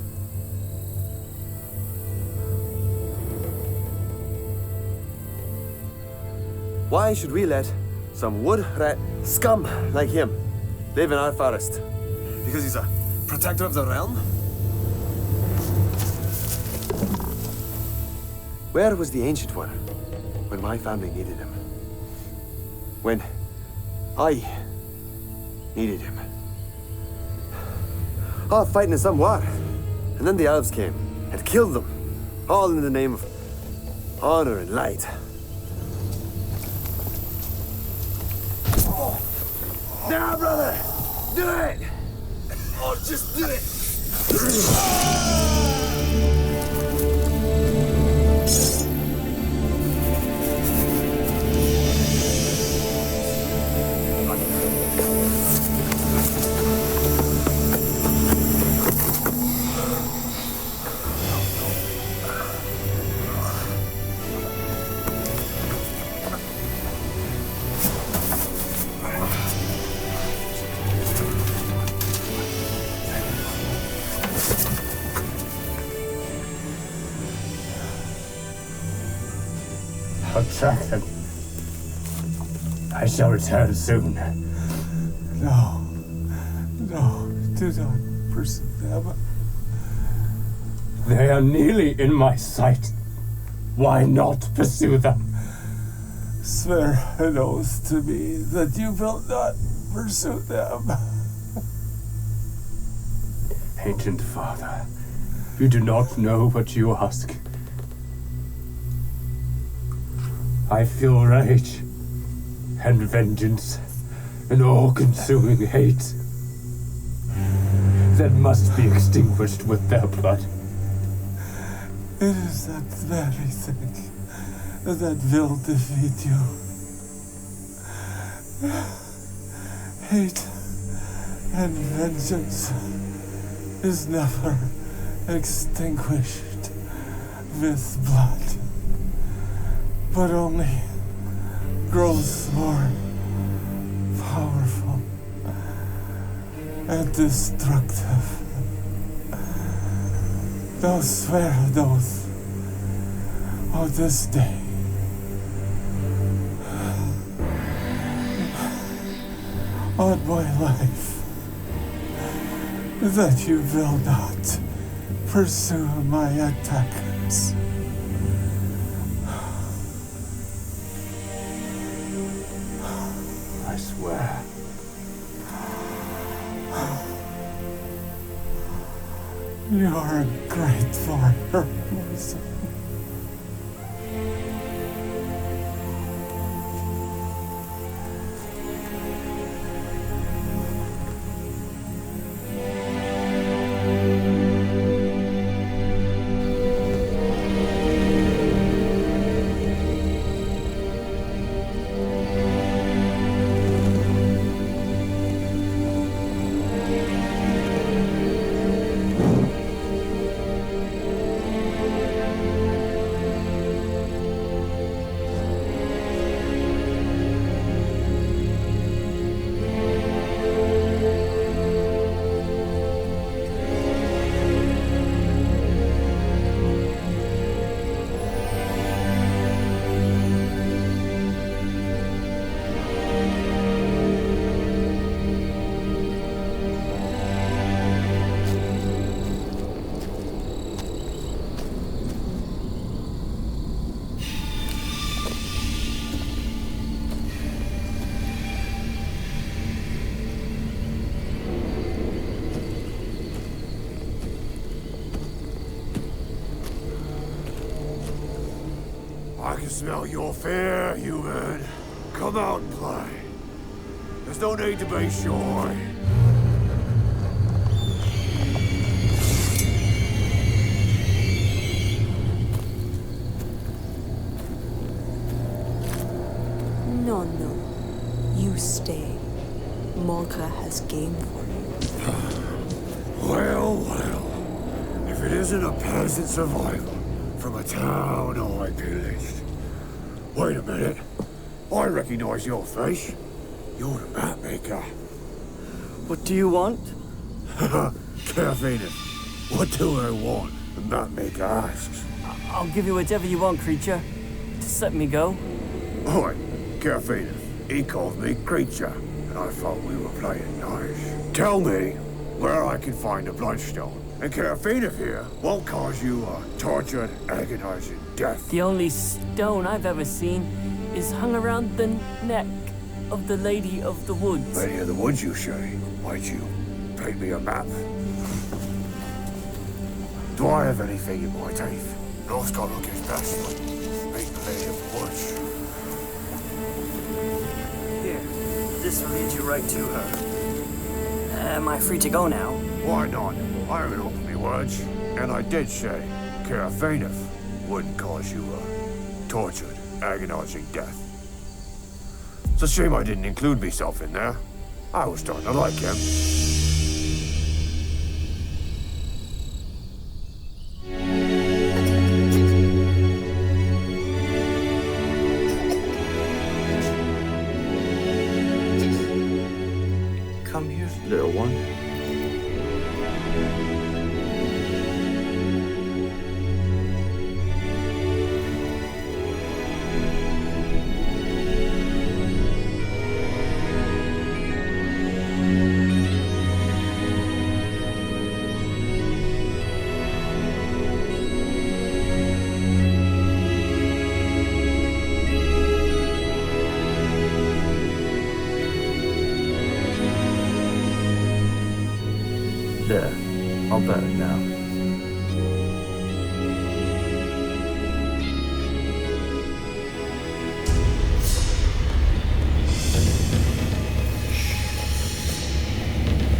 Why should we let some wood rat scum like him live in our forest? Because he's a protector of the realm? Where was the Ancient One when my family needed him? When I needed him? All fighting in some war. And then the elves came and killed them. All in the name of honor and light. Now, brother! Do it! Oh, just do it! I'll track them. I shall return soon. No. No, do not pursue them. They are nearly in my sight. Why not pursue them? Swear an oath to me that you will not pursue them. Ancient Father, you do not know what you ask. I feel rage and vengeance and all-consuming hate that must be extinguished with their blood. It is that very thing that will defeat you. Hate and vengeance is never extinguished with blood, but only grows more powerful and destructive. Now swear an oath on this day on my life that you will not pursue my attackers. I swear. You are a great warrior, my son. I can smell your fear, human. Come out and play. There's no need to be shy. No, you stay. Morgra has game for you. Well. If it isn't a peasant survivor from a town I pillaged. Wait a minute. I recognize your face. You're the map maker. What do you want? Carafina, what do I want? The map maker asks. I'll give you whatever you want, creature. Just let me go. Oi, Carafina. He called me creature, and I thought we were playing nice. Tell me where I can find the Bloodstone, and Carafina here won't cause you a tortured, agonizing death. The only stone I've ever seen is hung around the neck of the Lady of the Woods. Lady of the Woods, you say? Might you paint me a map? Do I have anything in my teeth? North got look his best. Make the Lady of the Woods. Here, this will lead you right to her. Am I free to go now? Why not? I haven't opened my words, and I did say Carafina wouldn't cause you a tortured, agonizing death. It's a shame I didn't include myself in there. I was starting to like him. Come here, little one. There, I'll bet it now.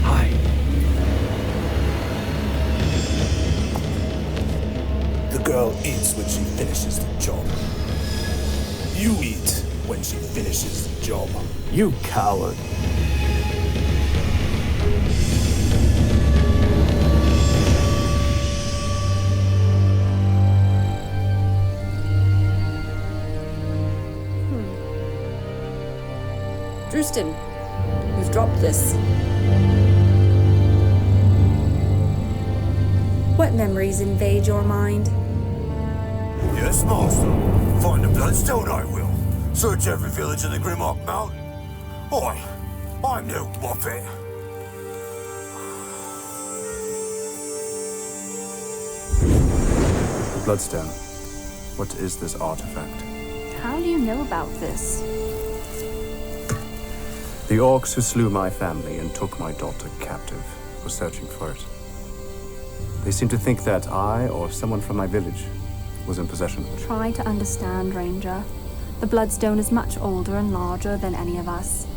Hi. The girl eats when she finishes the job. You eat when she finishes the job. You coward. Drustin, you've dropped this. What memories invade your mind? Yes, master. Find the Bloodstone, I will. Search every village in the Grimlock Mountain. Oi, I'm no muppet. The Bloodstone. What is this artifact? How do you know about this? The orcs who slew my family and took my daughter captive were searching for it. They seem to think that I, or someone from my village, was in possession of it. Try to understand, Ranger. The Bloodstone is much older and larger than any of us.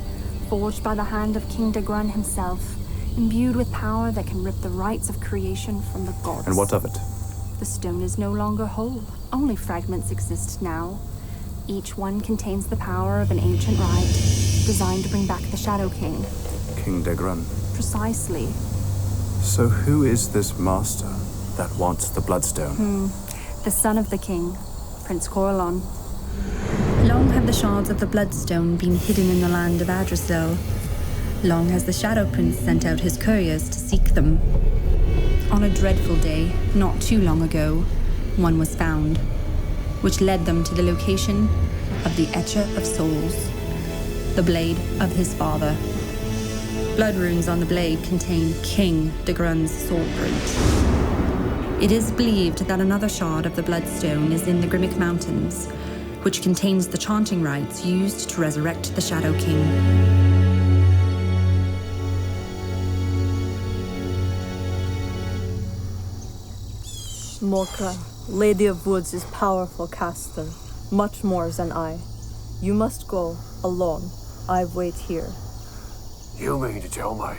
Forged by the hand of King Degrun himself, imbued with power that can rip the rights of creation from the gods. And what of it? The stone is no longer whole. Only fragments exist now. Each one contains the power of an ancient rite, designed to bring back the Shadow King. King Degrun. Precisely. So who is this master that wants the Bloodstone? The son of the king, Prince Corellon. Long have the shards of the Bloodstone been hidden in the land of Adrusel. Long has the Shadow Prince sent out his couriers to seek them. On a dreadful day, not too long ago, one was found, which led them to the location of the Etcher of Souls, the blade of his father. Blood runes on the blade contain King Degrun's swordbridge. It is believed that another shard of the Bloodstone is in the Grimmick Mountains, which contains the chanting rites used to resurrect the Shadow King. Morgra, Lady of Woods is powerful caster. Much more than I. You must go alone. I wait here. You mean to tell me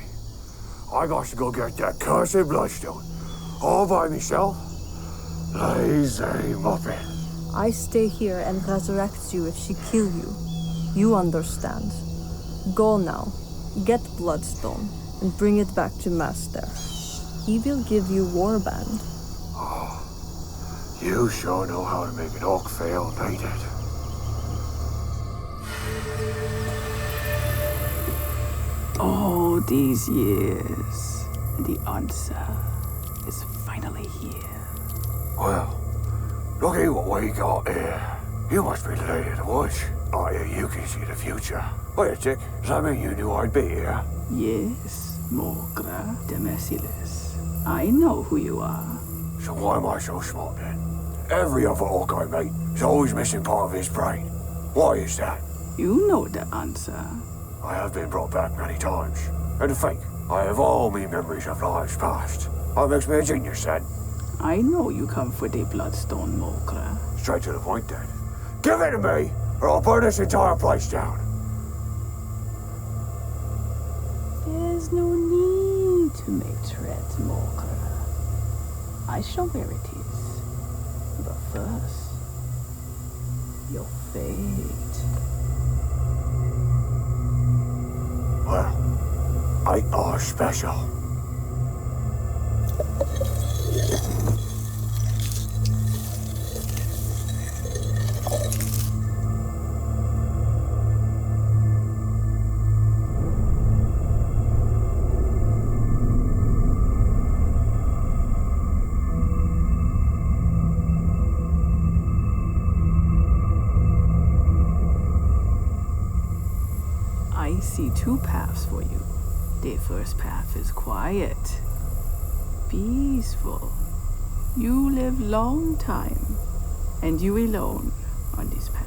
I got to go get that cursed Bloodstone all by myself? Lazy muppet. I stay here and resurrect you if she kill you. You understand. Go now. Get Bloodstone and bring it back to Master. He will give you Warband. Oh, you sure know how to make an orc fail, ain't it? All these years, and the answer is finally here. Well, looky what we got here. You must be the lady of the woods. I hear you can see the future. Wait a tick, does that mean you knew I'd be here? Yes, Mogra de Merciless. I know who you are. So why am I so smart then? Every other orc I meet is always missing part of his brain. Why is that? You know the answer. I have been brought back many times. And to think, I have all me memories of lives past. That makes me a genius then. I know you come for the Bloodstone, Mogra. Straight to the point then. Give it to me, or I'll burn this entire place down. There's no need to make threats, Mogra. I show where it is. But first, your fate. Well, I are special. I see two paths for you. The first path is quiet, peaceful. You live long time, and you alone on this path.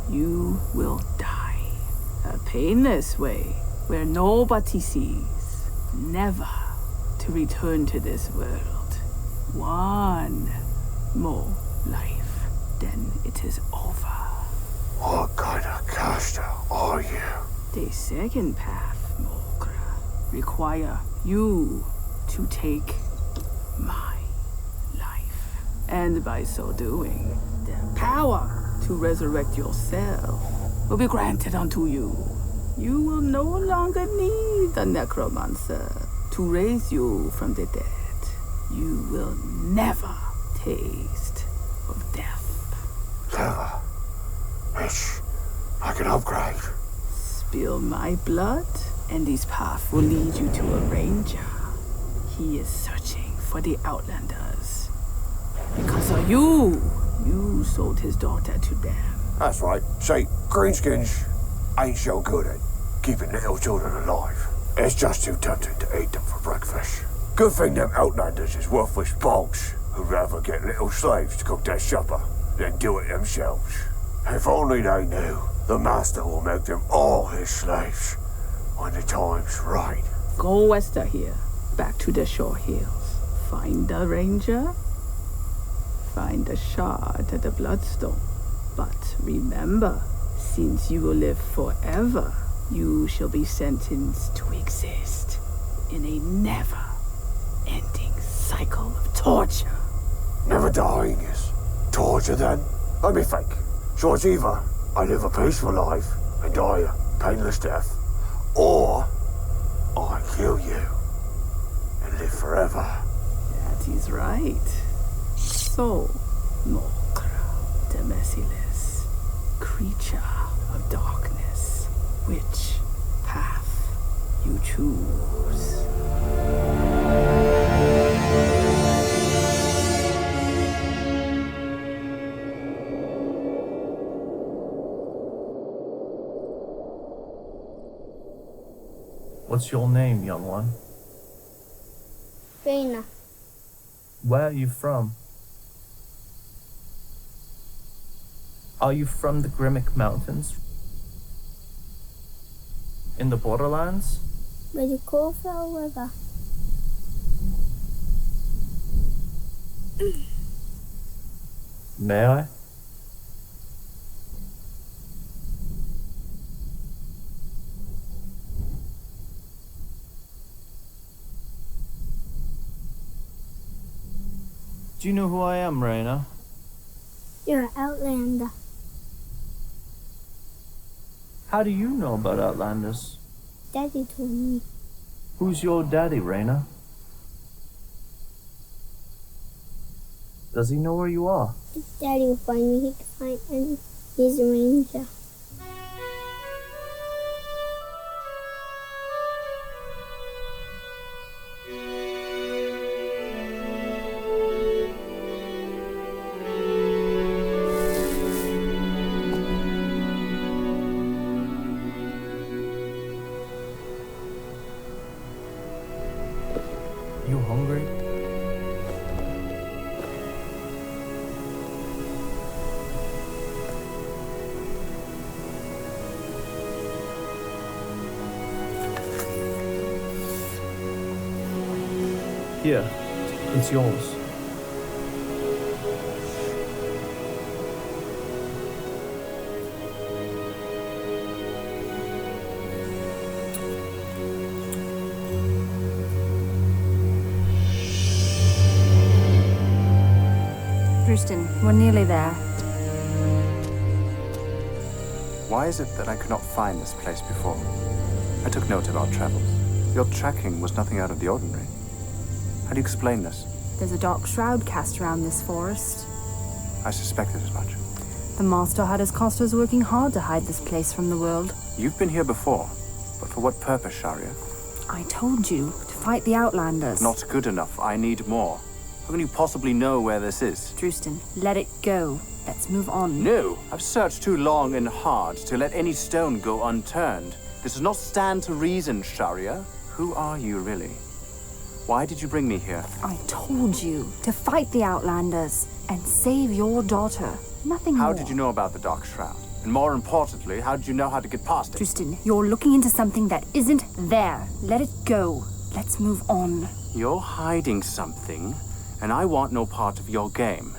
You will die a painless way where nobody sees, never to return to this world. One more life, then it is over. What kind of caster are you? The second path, Mogra, require you to take my life. And by so doing, the power to resurrect yourself will be granted unto you. You will no longer need a necromancer to raise you from the dead. You will never taste of death. Clever. It's like an upgrade. Spill my blood, and this path will lead you to a ranger. He is searching for the Outlanders. Because of you, you sold his daughter to them. That's right. See, greenskins ain't so good at keeping little children alive. It's just too tempting to eat them for breakfast. Good thing them Outlanders is worthless bogs who'd rather get little slaves to cook their supper than do it themselves. If only they knew, the master will make them all his slaves when the time's right. Go west of here, back to the shore hills. Find the ranger, find the shard of the Bloodstone. But remember, since you will live forever, you shall be sentenced to exist in a never-ending cycle of torture. Never dying is torture then? Let me think. So it's either I live a peaceful life and die a painless death, or I kill you and live forever. That is right. So, Mogra, the merciless creature of darkness, which path you choose? What's your name, young one? Raina. Where are you from? Are you from the Grimmick Mountains? In the Borderlands? By the Coalfell River. May I? Do you know who I am, Raina? You're an outlander. How do you know about Outlanders? Daddy told me. Who's your daddy, Raina? Does he know where you are? If Daddy will find me, he can find any. He's a ranger. You hungry? Here, it's yours. Drustin, we're nearly there. Why is it that I could not find this place before? I took note of our travels. Your tracking was nothing out of the ordinary. How do you explain this? There's a dark shroud cast around this forest. I suspected as much. The Master had his costers working hard to hide this place from the world. You've been here before, but for what purpose, Sharia? I told you, to fight the Outlanders. Not good enough. I need more. How can you possibly know where this is? Drustin, let it go. Let's move on. No, I've searched too long and hard to let any stone go unturned. This does not stand to reason, Sharia. Who are you, really? Why did you bring me here? I told you, to fight the Outlanders and save your daughter. Nothing more. How did you know about the Dark Shroud? And more importantly, how did you know how to get past it? Drustin, you're looking into something that isn't there. Let it go. Let's move on. You're hiding something, and I want no part of your game.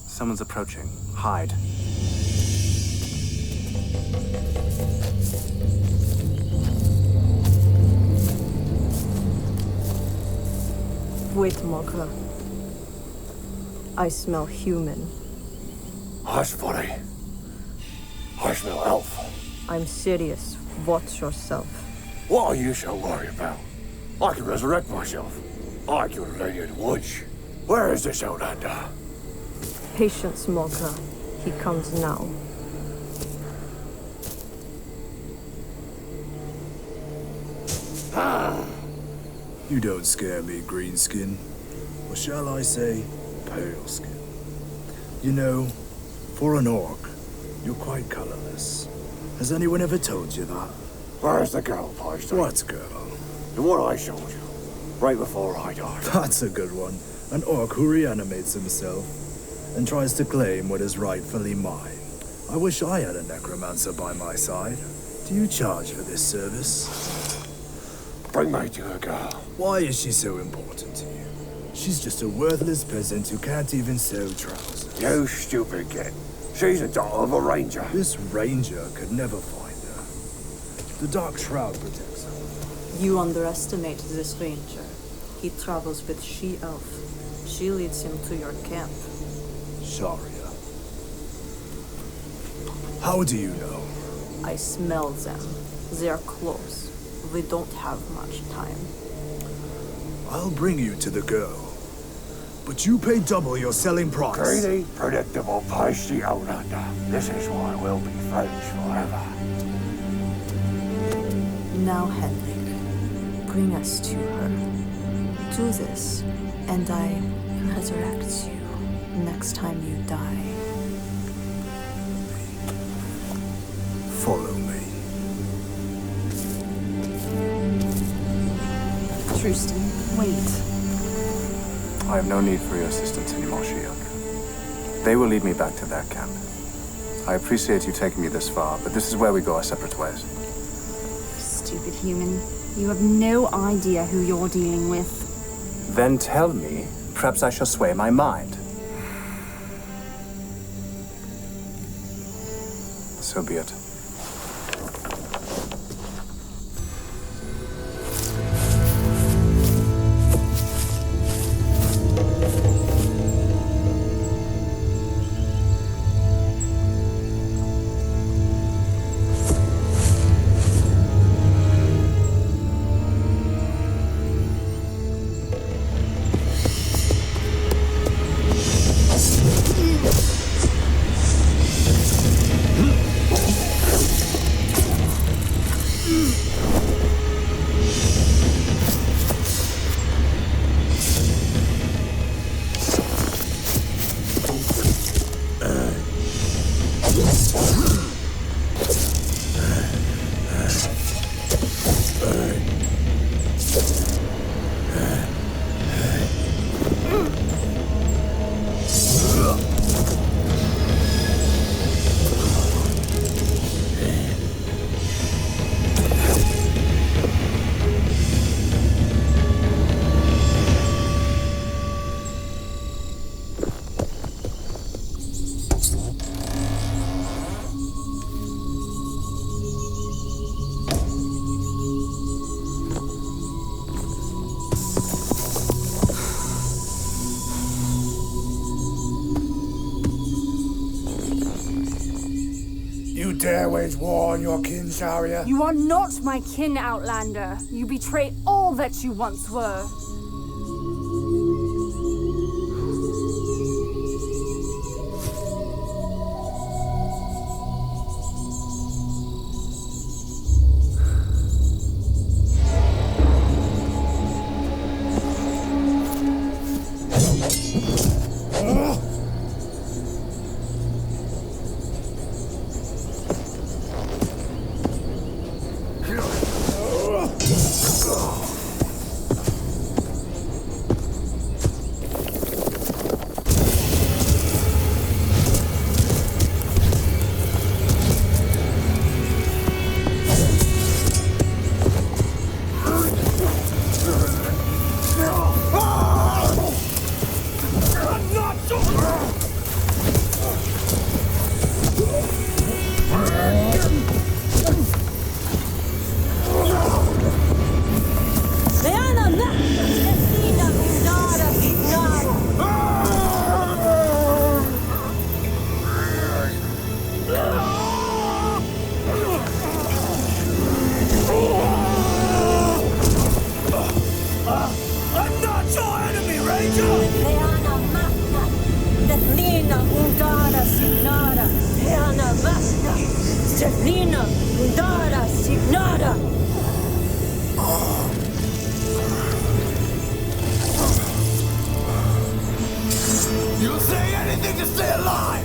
Someone's approaching. Hide. Wait, Mogra. I smell human. Hush, buddy. I smell elf. I'm serious. Watch yourself. What are you so worried about? I can resurrect myself. I killed a lady in the woods. Where is this Outlander? Patience, Mogra. He comes now. You don't scare me, Greenskin. Or shall I say, Paleskin. You know, for an orc, you're quite colorless. Has anyone ever told you that? Where's the girl, Pastor? What girl? The one I showed you, right before I died. That's a good one. An orc who reanimates himself and tries to claim what is rightfully mine. I wish I had a necromancer by my side. Do you charge for this service? Bring me to her, girl. Why is she so important to you? She's just a worthless peasant who can't even sew trousers. You stupid kid. She's a daughter of a ranger. This ranger could never find her. The Dark Shroud protects her. You underestimate this ranger. He travels with she-elf. She leads him to your camp. Sharia. How do you know? I smell them. They're close. We don't have much time. I'll bring you to the girl. But you pay double your selling price. Greedy, predictable, pasty Outlander. This is why we'll be friends forever. Now, Henrik, bring us to her. Do this, and I resurrect you next time you die. Follow me. Drustin, wait. I have no need for your assistance anymore, Shiok. They will lead me back to their camp. I appreciate you taking me this far, but this is where we go our separate ways. Stupid human. You have no idea who you're dealing with. Then tell me, perhaps I shall sway my mind. So be it. dare wage war on your kin, Sharia? You are not my kin, Outlander. You betray all that you once were. You'll say anything to stay alive!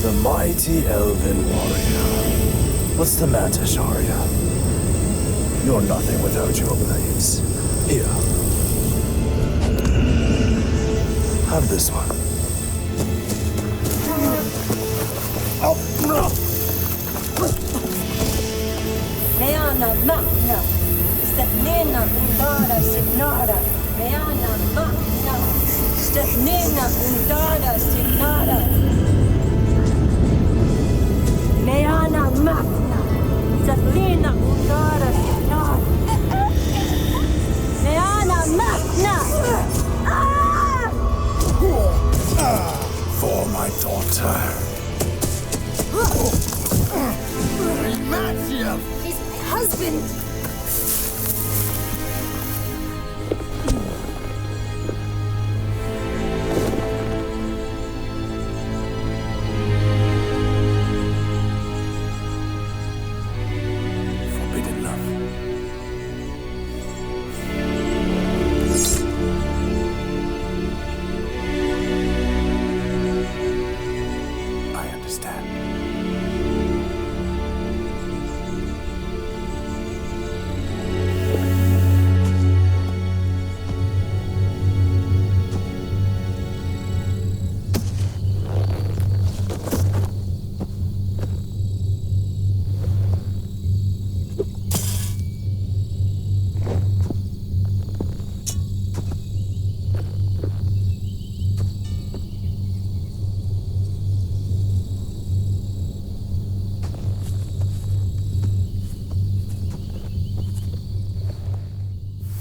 The mighty elven warrior. What's the matter, Sharia? You're nothing without your blades. Here. Have this one. Meana magna, Stefnina undara signara. Meana magna, Stefnina undara signara. Meana magna, Stefnina undara signara. Meana magna. For my daughter. Filmaxia! He's my husband! Forbidden love. I understand.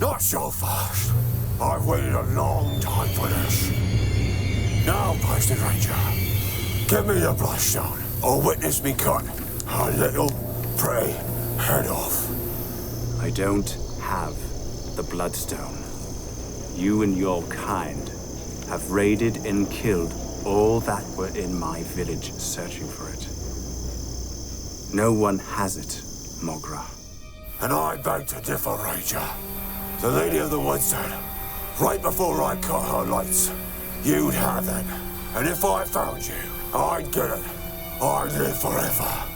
Not so fast. I've waited a long time for this. Now, Poison Ranger, give me the Bloodstone, or witness me cut a little prey head off. I don't have the Bloodstone. You and your kind have raided and killed all that were in my village searching for it. No one has it, Mogra. And I beg to differ, Ranger. The Lady of the Woods said, right before I cut her lights, you'd have it. And if I found you, I'd get it. I'd live forever.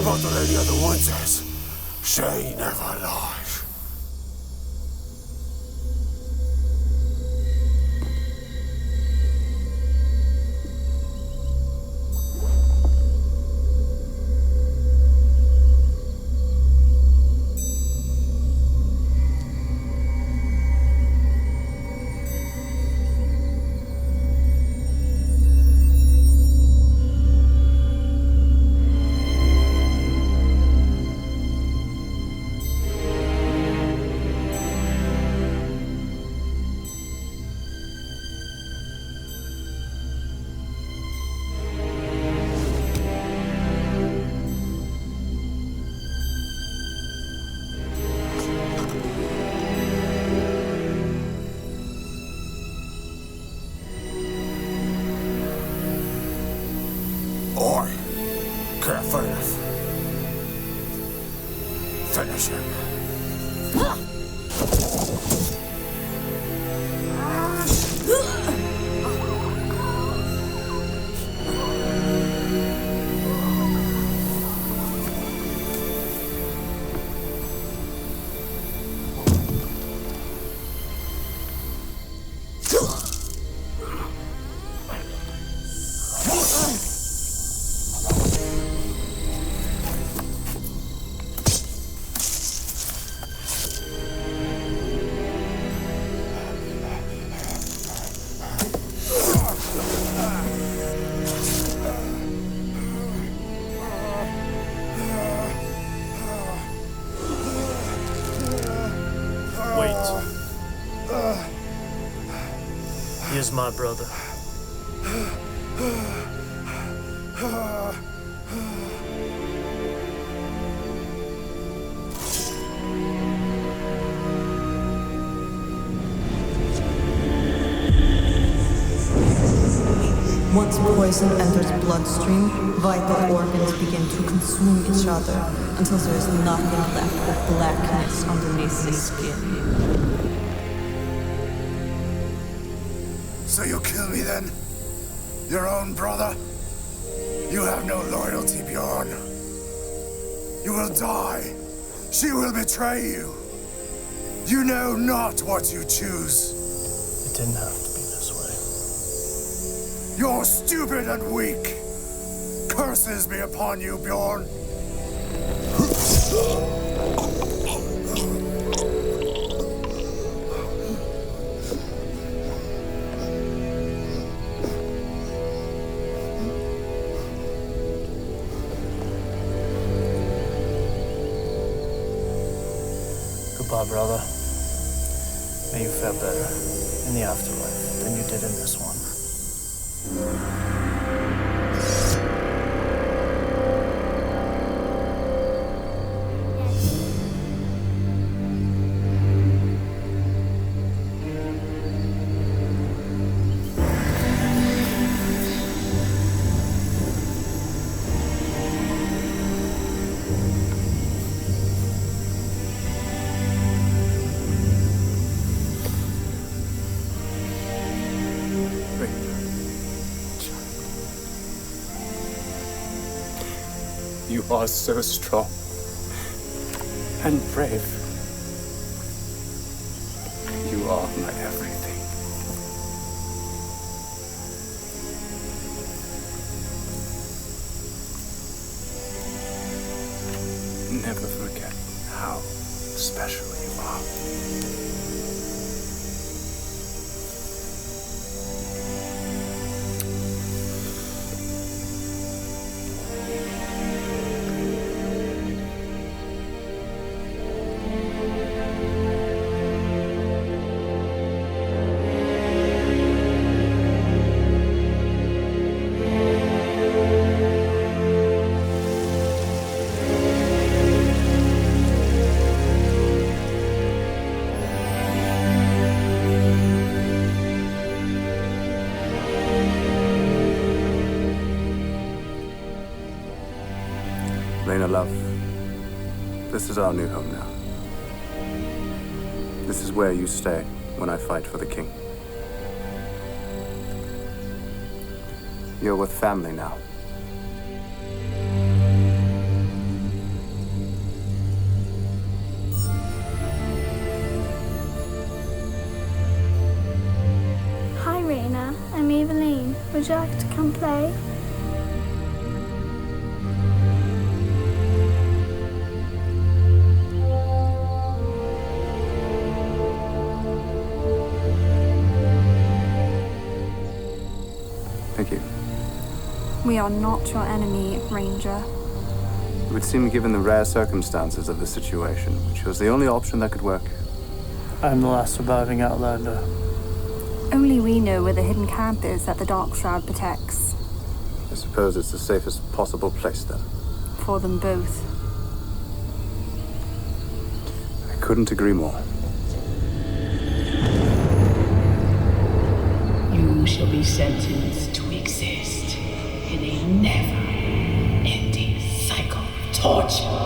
about the Lady of the Woods is, she never lies. Oi, can't faith. Finish him. He is my brother. Once poison enters bloodstream, vital organs begin to consume each other until there is nothing left but blackness underneath the skin. So you'll kill me then? Your own brother? You have no loyalty, Bjorn. You will die. She will betray you. You know not what you choose. It didn't have to be this way. You're stupid and weak. Curses be upon you, Bjorn. Goodbye, brother. May you fare better in the afterlife than you did in this one. You are so strong and brave. You are my everything. Never forget how special you are. Raina, love, this is our new home now. This is where you stay when I fight for the king. You're with family now. playing. Would you like to come play? Thank you. We are not your enemy, Ranger. It would seem, given the rare circumstances of the situation, which was the only option that could work. I'm the last surviving Outlander. Only we know where the hidden camp is that the Dark Shroud protects. I suppose it's the safest possible place, then. For them both. I couldn't agree more. You shall be sentenced to exist in a never-ending cycle of torture.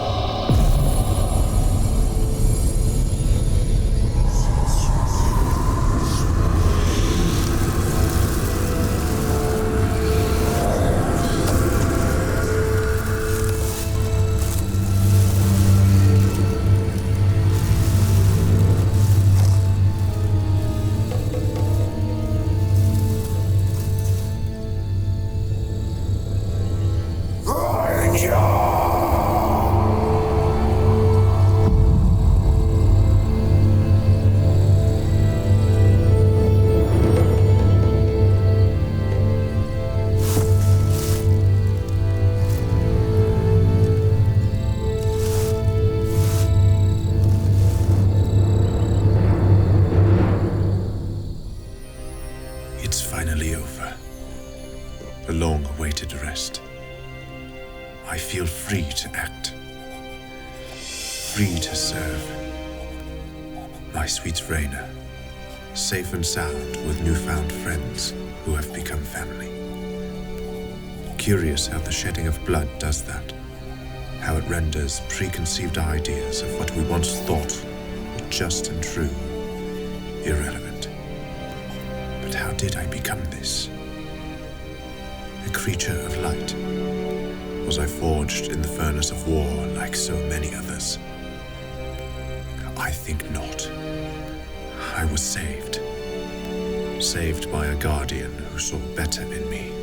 Finally over. The long-awaited rest. I feel free to act. Free to serve. My sweet Raina, safe and sound with newfound friends who have become family. Curious how the shedding of blood does that. How it renders preconceived ideas of what we once thought were just and true irrelevant. But how did I become this? A creature of light? Was I forged in the furnace of war like so many others? I think not. I was saved. Saved by a guardian who saw better in me.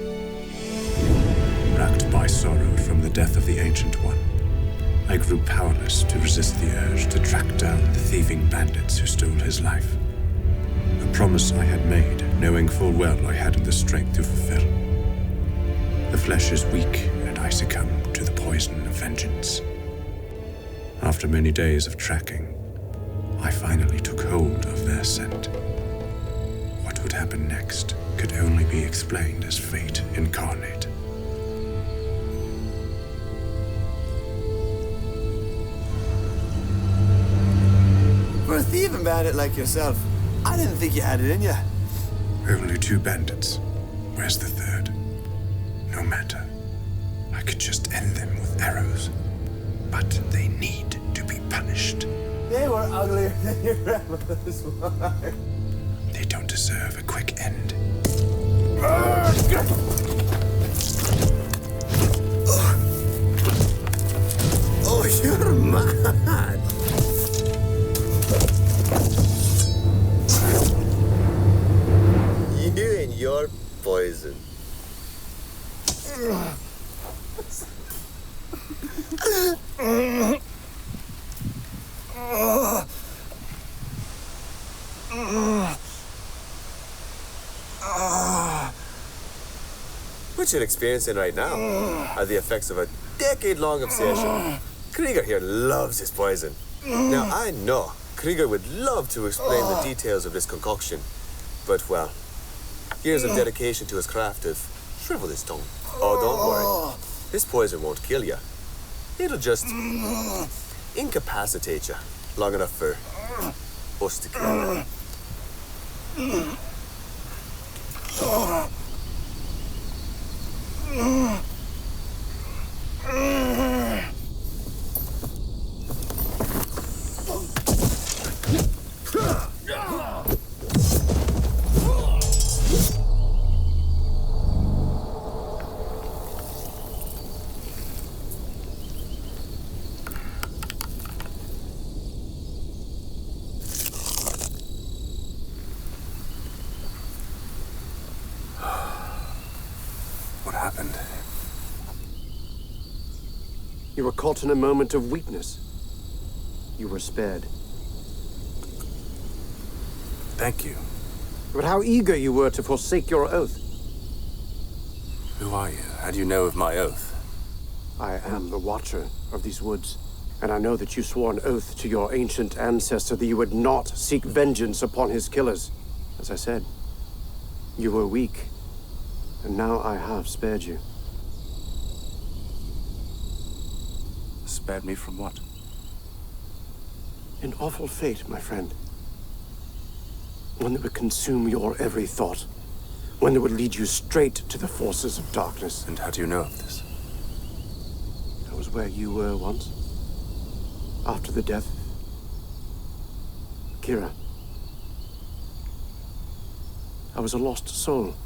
Racked by sorrow from the death of the Ancient One, I grew powerless to resist the urge to track down the thieving bandits who stole his life. A promise I had made, knowing full well I hadn't the strength to fulfill. The flesh is weak, and I succumb to the poison of vengeance. After many days of tracking, I finally took hold of their scent. What would happen next could only be explained as fate incarnate. For a thieving bandit like yourself, I didn't think you had it in you. Only 2 bandits. Where's the third? No matter. I could just end them with arrows. But they need to be punished. They were uglier than your grandmother's wife. They don't deserve a quick end. Oh, you're mad. You and your poison. What you're experiencing right now are the effects of a decade-long obsession. Krieger here loves his poison. Now, I know Krieger would love to explain the details of this concoction, but, well, years of dedication to his craft have shriveled his tongue. Oh, don't worry. This poison won't kill you. It'll just incapacitate you long enough for us to kill you. happened? You were caught in a moment of weakness. You were spared. Thank you. But how eager you were to forsake your oath. Who are you? How do you know of my oath? I am the Watcher of these woods, and I know that you swore an oath to your ancient ancestor that you would not seek vengeance upon his killers. As I said, you were weak, and now I have spared you. Spared me from what? An awful fate, my friend. One that would consume your every thought. One that would lead you straight to the forces of darkness. And how do you know of this? I was where you were once. After the death of Kira. I was a lost soul.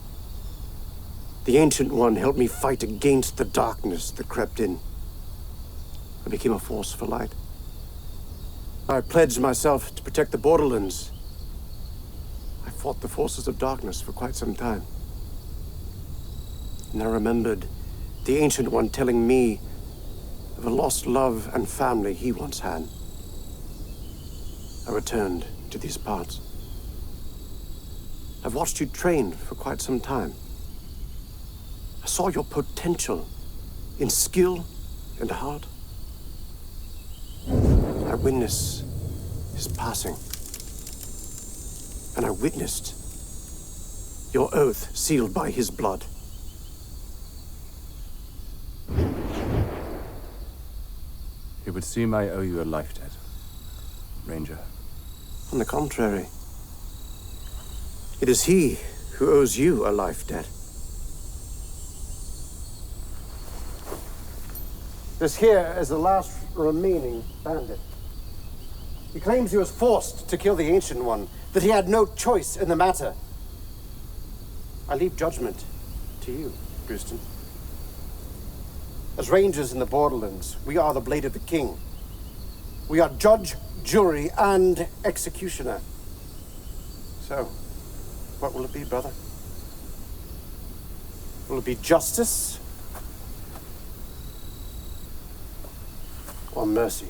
The Ancient One helped me fight against the darkness that crept in. I became a force for light. I pledged myself to protect the borderlands. I fought the forces of darkness for quite some time. And I remembered the Ancient One telling me of a lost love and family he once had. I returned to these parts. I've watched you train for quite some time. I saw your potential in skill and heart. I witnessed his passing. And I witnessed your oath sealed by his blood. It would seem I owe you a life debt, Ranger. On the contrary, it is he who owes you a life debt. This here is the last remaining bandit. He claims he was forced to kill the Ancient One, that he had no choice in the matter. I leave judgment to you, Bloodstone. As rangers in the borderlands, we are the blade of the king. We are judge, jury, and executioner. So, what will it be, brother? Will it be justice or mercy?